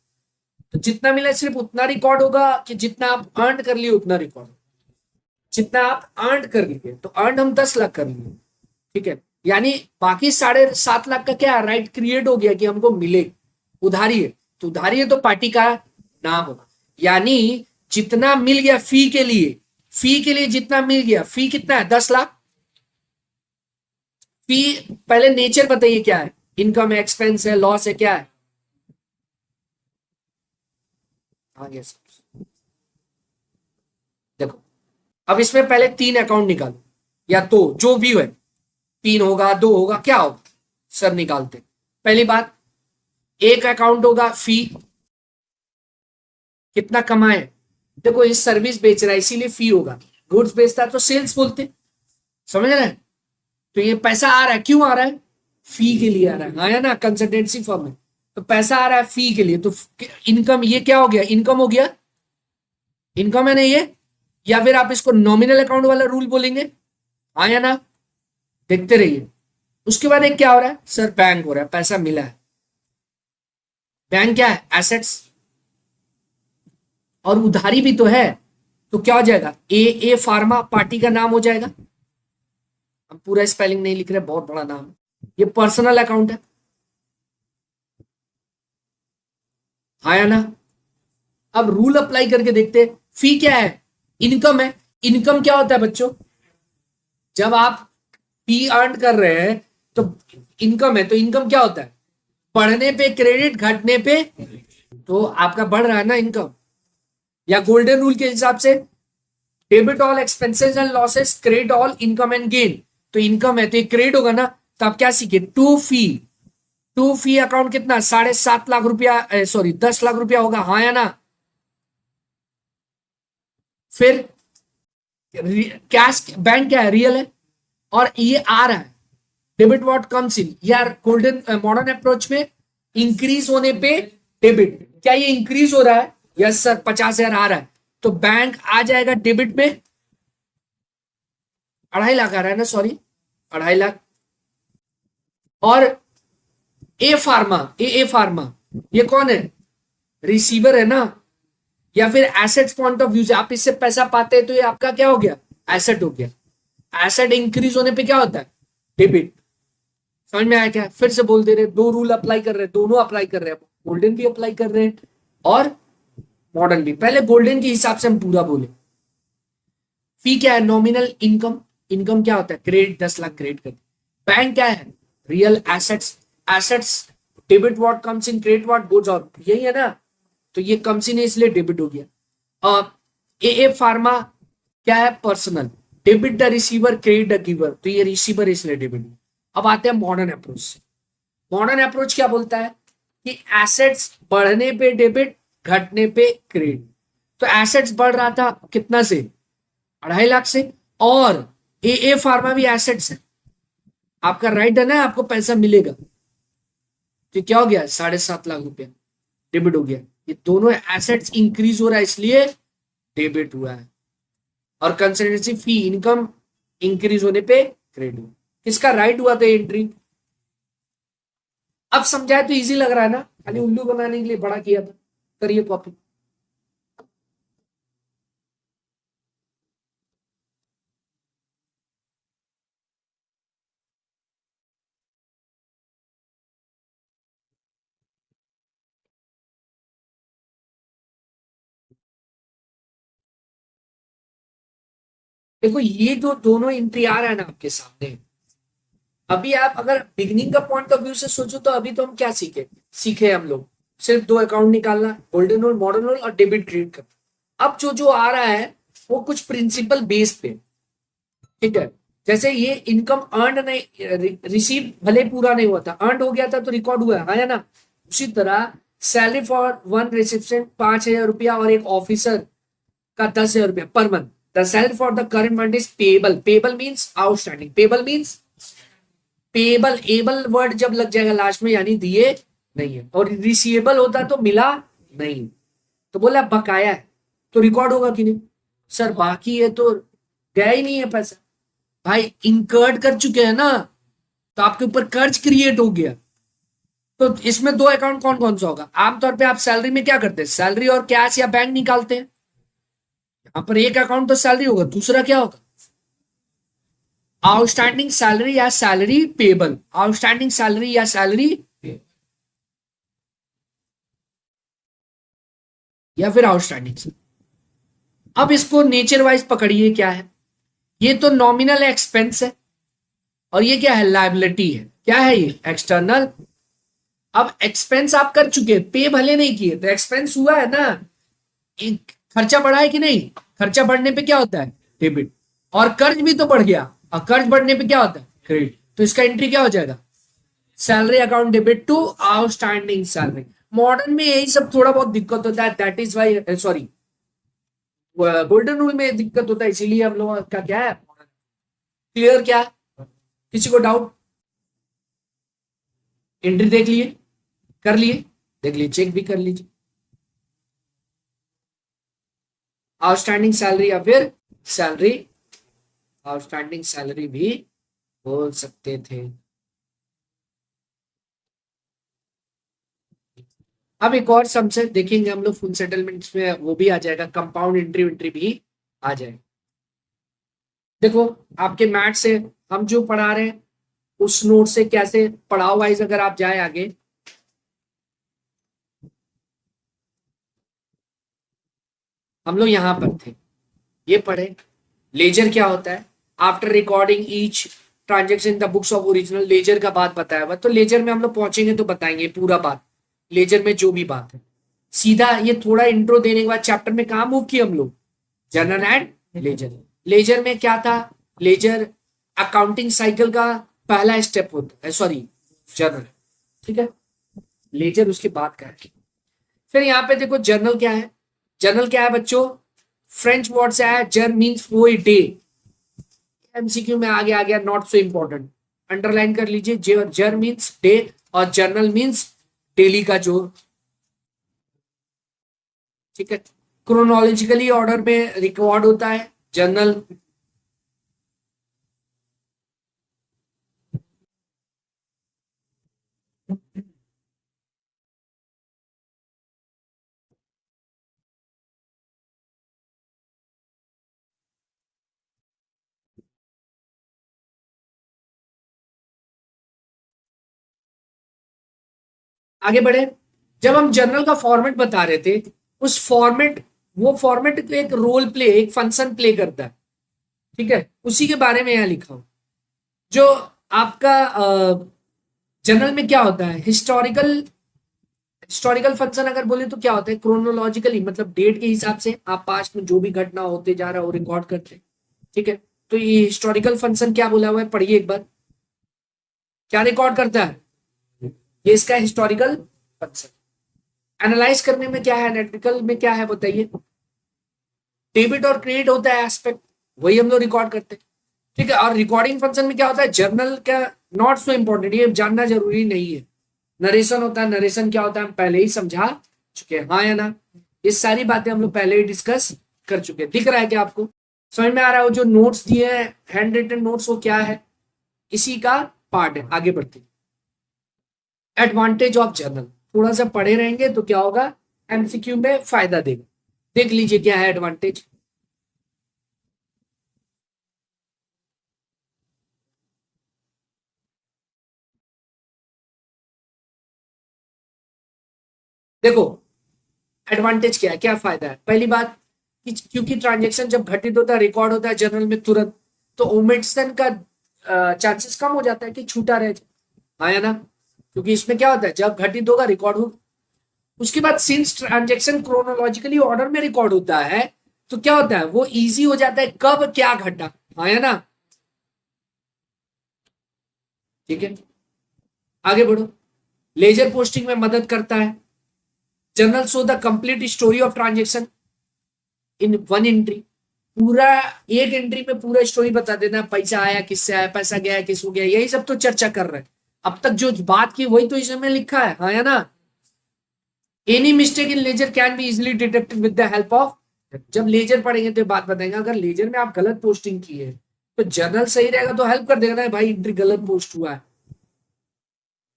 तो जितना मिला है सिर्फ उतना रिकॉर्ड होगा, कि जितना आप अर्न कर लिए उतना रिकॉर्ड, जितना आप अर्न कर लिए, तो अर्न हम 10 लाख कर लिए, ठीक है, यानी बाकी 7.5 लाख का क्या राइट क्रिएट हो गया कि हमको मिले, उधारी है, तो उधारी है तो पार्टी का नाम होगा, यानी जितना मिल गया फी के लिए, फी के लिए जितना मिल गया, फी कितना है, 10 लाख, फी पहले नेचर बताइए क्या है, इनकम है, एक्सपेंस है, लॉस है, क्या है, आगे देखो, अब इसमें पहले 3 अकाउंट निकालो, या तो जो भी है, 3 होगा 2 होगा, क्या होगा, सर निकालते, पहली बात, एक अकाउंट होगा फी, कितना कमाए, देखो ये सर्विस बेच रहा है इसीलिए फी होगा, गुड्स बेचता है तो सेल्स बोलते, समझ रहे हैं, तो ये पैसा आ रहा है, क्यों आ रहा है, फी के लिए आ रहा है, हाँ या ना, कंसल्टेंसी फर्म है तो पैसा आ रहा है फी के लिए, तो इनकम, ये क्या हो गया, इनकम हो गया, इनकम है ना ये, या फिर आप इसको नॉमिनल अकाउंट वाला रूल बोलेंगे, हाँ या ना, देखते रहिए। उसके बाद एक क्या हो रहा है, सर बैंक हो रहा है, पैसा मिला है, बैंक क्या है, एसेट्स, और उधारी भी तो है, तो क्या हो जाएगा, ए फार्मा पार्टी का नाम हो जाएगा। हम पूरा स्पेलिंग नहीं लिख रहे, बहुत बड़ा नाम है। ये पर्सनल अकाउंट है, हाँ या ना। अब रूल अप्लाई करके देखते हैं। फी क्या है? इनकम है। इनकम क्या होता है बच्चों? जब आप फी अर्न कर रहे हैं तो इनकम है, तो इनकम क्या होता है? बढ़ने पे क्रेडिट, घटने पे, तो आपका बढ़ रहा है ना इनकम। या गोल्डन रूल के हिसाब से debit all expenses and losses, credit all income and gain. तो इनकम है तो ये क्रेडिट होगा ना। तो आप क्या सीखे? To fee. To fee account कितना? 7.5 लाख रुपया, सॉरी 10 लाख रुपया होगा, हाँ या ना। फिर कैश बैंक क्या है? रियल है। और ये आ रहा है डेबिट व्हाट कम्स इन, यार गोल्डन मॉडर्न अप्रोच में इंक्रीज होने पे डेबिट। क्या ये इंक्रीज हो रहा है? यस सर, 50,000 आ रहा है तो बैंक आ जाएगा डेबिट में। 2.5 लाख आ रहा है ना, सॉरी 2.5 लाख। और ए फार्मा ये कौन है? रिसीवर है ना। या फिर एसेट्स पॉइंट ऑफ व्यू से आप इससे पैसा पाते हैं तो ये आपका क्या हो गया? एसेट हो गया। एसेट इंक्रीज होने पे क्या होता है? डेबिट। समझ में आया क्या? फिर से बोल दे रहे, दो रूल अप्लाई कर रहे हैं, दोनों अप्लाई कर रहे हैं, गोल्डन भी अप्लाई कर रहे हैं और मॉडर्न भी। पहले गोल्डन के हिसाब से हम पूरा बोले। फी क्या है? Nominal income. इनकम क्या होता है? क्रेडिट, 10 लाख क्रेडिट कर। बैंक क्या है? Real assets. Assets debit what comes in, credit what goes out, यही है ना। तो ये कम्स इन है इसलिए डेबिट हो गया। ए फार्मा क्या है? Personal. Debit the receiver, credit the giver, तो ये रिसीवर इसलिए डेबिट। अब आते हैं मॉडर्न अप्रोच से। मॉडर्न अप्रोच क्या बोलता है कि एसेट्स बढ़ने पे डेबिट, घटने पे क्रेडिट। तो एसेट्स बढ़ रहा था कितना से? 2.5 लाख से। और ए फार्मा भी एसेट्स है, आपका राइट है ना, आपको पैसा मिलेगा। तो क्या हो गया? 7.5 लाख रुपया डेबिट हो गया। ये दोनों एसेट्स इंक्रीज हो रहा है इसलिए डेबिट हुआ है। और कंसल्टेंसी फी इनकम इंक्रीज होने पे क्रेडिट हुआ। किसका राइट हुआ था एंट्री? अब समझाए तो इजी लग रहा है ना, खाली उल्लू बनाने के लिए बड़ा किया था। करिए कॉपी। देखो ये जो दोनों एंट्री आ रहा है ना आपके सामने, अभी आप अगर बिगनिंग का पॉइंट ऑफ व्यू से सोचो तो अभी तो हम क्या सीखे हम लोग सिर्फ दो अकाउंट निकालना, गोल्डन रूल, मॉडर्न रूल और डेबिट क्रेडिट करना। अब जो जो आ रहा है वो कुछ प्रिंसिपल बेस पे, ठीक है। जैसे ये इनकम अर्न नहीं, रिसीव भले पूरा नहीं हुआ था, अर्न हो गया था तो रिकॉर्ड हुआ है, हाँ या ना। उसी तरह सैलरी फॉर वन रिसिप्शन 5,000 रुपया और एक ऑफिसर का 10,000 रुपया per month. The salary for the current month is payable. Payable means outstanding. Payable means payable, able word जब लग जाएगा लास्ट में यानी दिए नहीं है। और रिसीवेबल होता तो मिला नहीं, तो बोला बकाया है तो रिकॉर्ड होगा कि नहीं? सर बाकी है तो गया ही नहीं है पैसा। भाई इंकर्ड कर चुके हैं ना, तो आपके ऊपर कर्ज क्रिएट हो गया। तो इसमें दो अकाउंट कौन कौन सा होगा? आमतौर पे आप सैलरी में क्या करते हैं? सैलरी और कैश या बैंक निकालते हैं। यहां पर एक अकाउंट तो सैलरी होगा, दूसरा क्या होगा? आउटस्टैंडिंग सैलरी या सैलरी पेबल। आउटस्टैंडिंग सैलरी या सैलरी या फिर आउटस्टैंडिंग। अब इसको नेचर वाइज पकड़िए, क्या है ये? तो नॉमिनल एक्सपेंस है और ये क्या है? लायबिलिटी है। क्या है ये? एक्सटर्नल। अब एक्सपेंस आप कर चुके, पे भले नहीं किए तो एक्सपेंस हुआ है ना। खर्चा बढ़ा है कि नहीं? खर्चा बढ़ने पे क्या होता है? डेबिट। और कर्ज भी तो बढ़ गया, और कर्ज बढ़ने पे क्या होता है? क्रेडिट। तो इसका एंट्री क्या हो जाएगा? Salary account debit to outstanding salary. Modern में यही सब थोड़ा बहुत दिक्कत होता है, that is why, sorry golden rule में दिक्कत होता है, इसीलिए हम लोगों का क्या है? क्लियर क्या? किसी को डाउट? एंट्री देख लिए, कर लिए, देख लीजिए, चेक भी कर लीजिए। आउटस्टैंडिंग सैलरी या फिर सैलरी, आउटस्टैंडिंग सैलरी भी बोल सकते थे। अब एक और सम से देखेंगे हम लोग, फुल सेटलमेंट्स में वो भी आ जाएगा, कंपाउंड एंट्री भी आ जाएगा। देखो आपके मैथ से हम जो पढ़ा रहे हैं उस नोट से कैसे पढ़ाओ वाइज अगर आप जाए आगे, हम लोग यहां पर थे, ये पढ़े लेजर क्या होता है, after recording each transaction in the books of original, ledger का बात बताया हुआ, तो लेजर में हम लोग पहुंचेंगे तो बताएंगे पूरा बात, लेजर में जो भी बात है। सीधा ये थोड़ा इंट्रो देने के बाद चैप्टर में कहा मूव किए हम लोग, जर्नल एंड लेजर। लेजर में क्या था, लेजर अकाउंटिंग साइकिल का पहला स्टेप होता है, सॉरी जर्नल, ठीक है, लेजर उसके बाद का है। फिर यहाँ पे देखो जर्नल क्या है, जर्नल क्या है बच्चों, फ्रेंच वर्ड से आया, जर मीन्स कोई डे, एमसीक्यू में आ गया नॉट सो इंपॉर्टेंट, अंडरलाइन कर लीजिए, जर मीन्स डे और जर्नल मीन्स डेली का जो, ठीक है, क्रोनोलॉजिकली ऑर्डर में रिकॉर्ड होता है जर्नल। आगे बढ़े, जब हम जर्नल का फॉर्मेट बता रहे थे, उस फॉर्मेट, वो फॉर्मेट एक रोल प्ले, एक फंक्शन प्ले करता है, ठीक है, उसी के बारे में यहां लिखा हूं। जो आपका जर्नल में क्या होता है, हिस्टोरिकल, हिस्टोरिकल फंक्शन अगर बोले तो क्या होता है, क्रोनोलॉजिकली मतलब डेट के हिसाब से आप पास्ट में जो भी घटना होते जा रहा है वो रिकॉर्ड करते हैं, ठीक है। तो ये हिस्टोरिकल फंक्शन क्या बोला हुआ है, पढ़िए एक बार, क्या रिकॉर्ड करता है, ये इसका हिस्टोरिकल फंक्शन। एनालाइज करने में क्या है, एनालिटिकल में क्या है बताइए, डेबिट और क्रेडिट होता है एस्पेक्ट, वही हम लोग रिकॉर्ड करते हैं, ठीक है। और रिकॉर्डिंग फंक्शन में क्या होता है, जर्नल का नॉट सो इंपॉर्टेंट, ये जानना जरूरी नहीं है। नरेशन होता है, नरेशन क्या होता है हम पहले ही समझा चुके हैं, हाँ या ना, ये सारी बातें हम लोग पहले ही डिस्कस कर चुके हैं। दिख रहा है क्या आपको, समझ में आ रहा है, जो नोट्स दिए हैं हैंड रिटन नोट्स, वो क्या है, इसी का पार्ट है। आगे बढ़ते, एडवांटेज ऑफ जर्नल, थोड़ा सा पढ़े रहेंगे तो क्या होगा, एमसीक्यू में फायदा देगा। देख लीजिए क्या है एडवांटेज, देखो एडवांटेज क्या है, क्या फायदा है, पहली बात कि क्योंकि ट्रांजेक्शन जब घटित होता है, रिकॉर्ड होता है जर्नल में तुरंत, तो ओमिशन का चांसेस कम हो जाता है कि छूटा रह जाए, हाँ या ना, क्योंकि इसमें क्या होता है जब घटित होगा रिकॉर्ड होगा। उसके बाद सिंस ट्रांजेक्शन क्रोनोलॉजिकली ऑर्डर में रिकॉर्ड होता है, तो क्या होता है वो इजी हो जाता है कब क्या घटा, हाँ या ना, ठीक है। आगे बढ़ो, लेजर पोस्टिंग में मदद करता है, journal show the complete story of transaction in one entry, पूरा एक एंट्री में पूरा स्टोरी बता देना, पैसा आया किससे आया, पैसा गया किसको गया, यही सब तो चर्चा कर रहे हैं अब तक, जो बात की वही तो इसमें लिखा है, हाँ या ना। Any mistake in ledger can be easily detected with the help of, जब लेजर पढ़ेंगे तो बात बताएंगे, अगर लेजर में आप गलत पोस्टिंग की है तो जर्नल सही रहेगा तो हेल्प कर देगा ना, भाई एंट्री गलत पोस्ट हुआ है।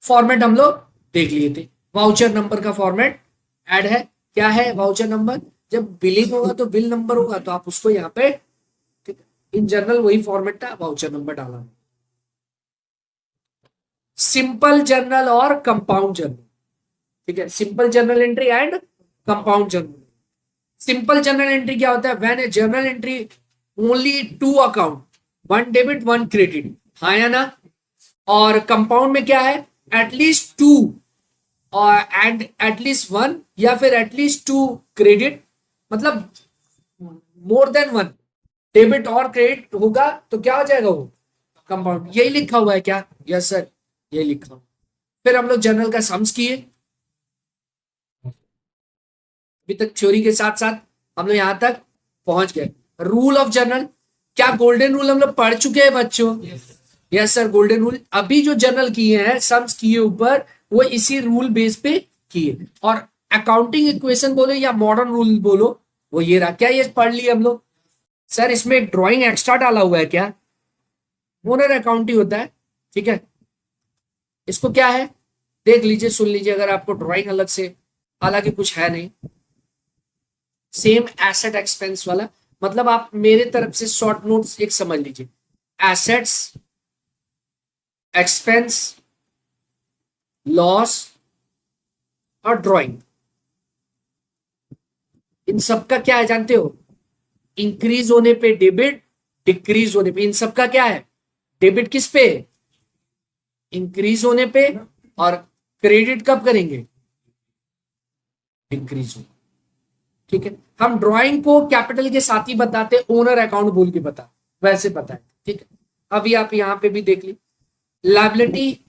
फॉर्मेट हम लोग देख लिए थे, वाउचर नंबर का फॉर्मेट ऐड है, क्या है वाउचर नंबर, जब बिलिंग होगा तो बिल नंबर होगा तो आप उसको यहाँ पे, ठीक है, इन जनरल वही फॉर्मेट था, वाउचर नंबर डाला। सिंपल जर्नल और कंपाउंड जर्नल, ठीक है, simple journal entry and compound journal. Simple journal entry क्या होता है, when a journal entry only two account, one debit one credit, हाँ या ना। और कंपाउंड में क्या है, एटलीस्ट टू और एंड एटलीस्ट वन, या फिर एटलीस्ट टू क्रेडिट, मतलब मोर देन वन, डेबिट और क्रेडिट होगा तो क्या हो जाएगा वो कंपाउंड, यही लिखा हुआ है क्या, यस सर यही लिखा हुआ। फिर हम लोग जर्नल का सम्स किए, अभी तक थ्योरी के साथ साथ हम लोग यहां तक पहुंच गए। रूल ऑफ जर्नल, क्या गोल्डन रूल हम लोग पढ़ चुके हैं बच्चों, यस सर गोल्डन रूल, अभी जो जर्नल किए हैं सम्स किए ऊपर वो इसी रूल बेस पे किए, और अकाउंटिंग इक्वेशन बोलो या मॉडर्न रूल बोलो वो ये रहा, क्या ये पढ़ लिए हम लोग। सर इसमें एक ड्राइंग एक्स्ट्रा डाला हुआ है क्या, ओनर अकाउंट ही होता है, ठीक है, इसको क्या है देख लीजिए सुन लीजिए अगर आपको ड्राइंग अलग से, हालांकि कुछ है नहीं, सेम एसेट एक्सपेंस वाला, मतलब आप मेरे तरफ से शॉर्ट नोट्स एक समझ लीजिए, एसेट्स एक्सपेंस, लॉस और ड्राइंग, इन सबका क्या है जानते हो? इंक्रीज होने पे डेबिट, डिक्रीज होने पे, इन सबका क्या है? डेबिट किस पे? इंक्रीज होने पे, और क्रेडिट कब करेंगे? डिक्रीज हो। ठीक है, हम ड्राइंग को कैपिटल के साथ ही बताते, ओनर अकाउंट बोल के बता, वैसे पता है। ठीक है, अभी आप यहां पे भी देख ली, लायबिलिटी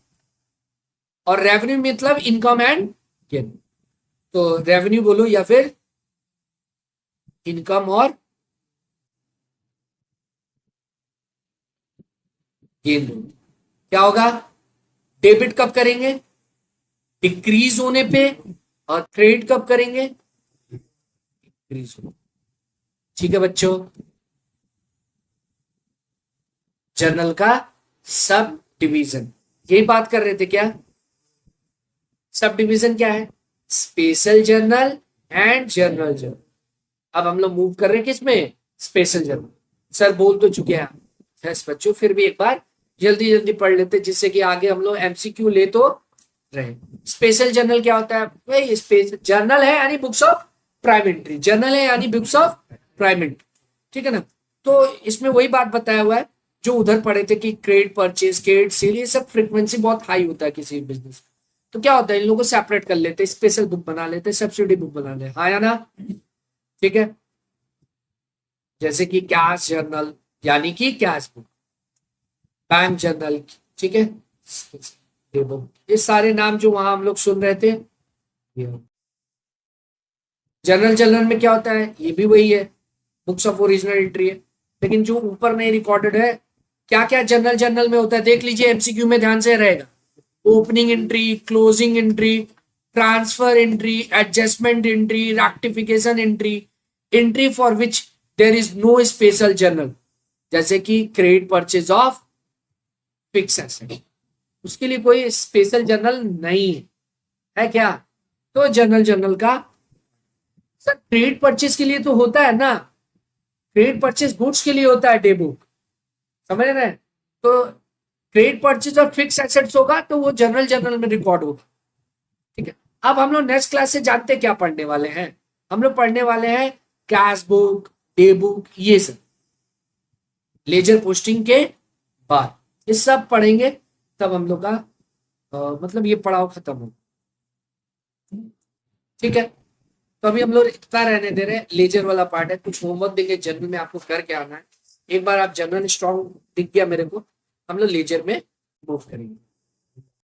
और रेवेन्यू मतलब इनकम एंड गेन, तो रेवेन्यू बोलो या फिर इनकम और गेन बोलो। क्या होगा? डेबिट कब करेंगे? डिक्रीज होने पे, और क्रेडिट कब करेंगे? इंक्रीज होने। ठीक है बच्चों, जर्नल का सब डिवीजन, यही बात कर रहे थे क्या? सब डिवीजन क्या है? Special journal and journal journal. अब हम लोग मूव कर रहे हैं किसमें? Special journal. सर बोल तो चुके हैं यस बच्चों, फिर भी एक बार जल्दी जल्दी पढ़ लेते, जिससे कि आगे हम लोग एमसीक्यू ले तो रहे। स्पेशल जर्नल क्या होता है भाई? स्पेशल जर्नल है यानी books of prime entry, journal है यानी बुक्स ऑफ प्राइम एंट्री। ठीक है ना? तो इसमें वही बात बताया हुआ है जो उधर पढ़े थे कि क्रेडिट परचेज, क्रेडिट सेल, ये सब फ्रीक्वेंसी बहुत हाई होता है किसी बिजनेस। तो क्या होता है, इन लोगों को सेपरेट कर लेते, स्पेशल बुक बना लेते, सब्सिडी बुक बना लेते, हाँ या ना? ठीक है, जैसे कि कैश जर्नल यानी कि कैश बुक, बैंक जर्नल, ठीक है, ये बुक, ये सारे नाम जो वहां हम लोग सुन रहे थे। जर्नल जर्नल में क्या होता है? ये भी वही है, बुक्स ऑफ ओरिजिनल एंट्री है, लेकिन जो ऊपर नहीं रिकॉर्डेड है, क्या क्या जर्नल जर्नल में होता है देख लीजिए, एमसीक्यू में ध्यान से रहेगा। Opening entry, closing entry, transfer entry, adjustment entry, rectification entry, entry for which there is no special journal, जैसे कि credit purchase of fix asset, उसके लिए कोई स्पेशल जर्नल नहीं है क्या? तो जर्नल जर्नल का सर क्रेडिट परचेज के लिए तो होता है ना, क्रेडिट परचेज गुड्स के लिए होता है डे बुक, समझ रहे हैं? तो क्रेडिट परचेज और फिक्स एसेट्स होगा तो वो जनरल जर्नल में रिकॉर्ड होगा। ठीक है, अब हम लोग नेक्स्ट क्लास से जानते क्या पढ़ने वाले हैं? हम लोग पढ़ने वाले हैं कैश बुक, डे बुक, ये सब लेजर पोस्टिंग के बाद ये सब पढ़ेंगे, तब हम लोग का मतलब ये पड़ाव खत्म हो। ठीक है, तो अभी हम लोग इतना रहने दे रहे हैं, लेजर वाला पार्ट है, कुछ होमवर्क देंगे जनरल में, आपको करके आना है। एक बार आप जनरल स्ट्रॉन्ग दिख गया मेरे को, हम लोग लेजर में मूव करेंगे।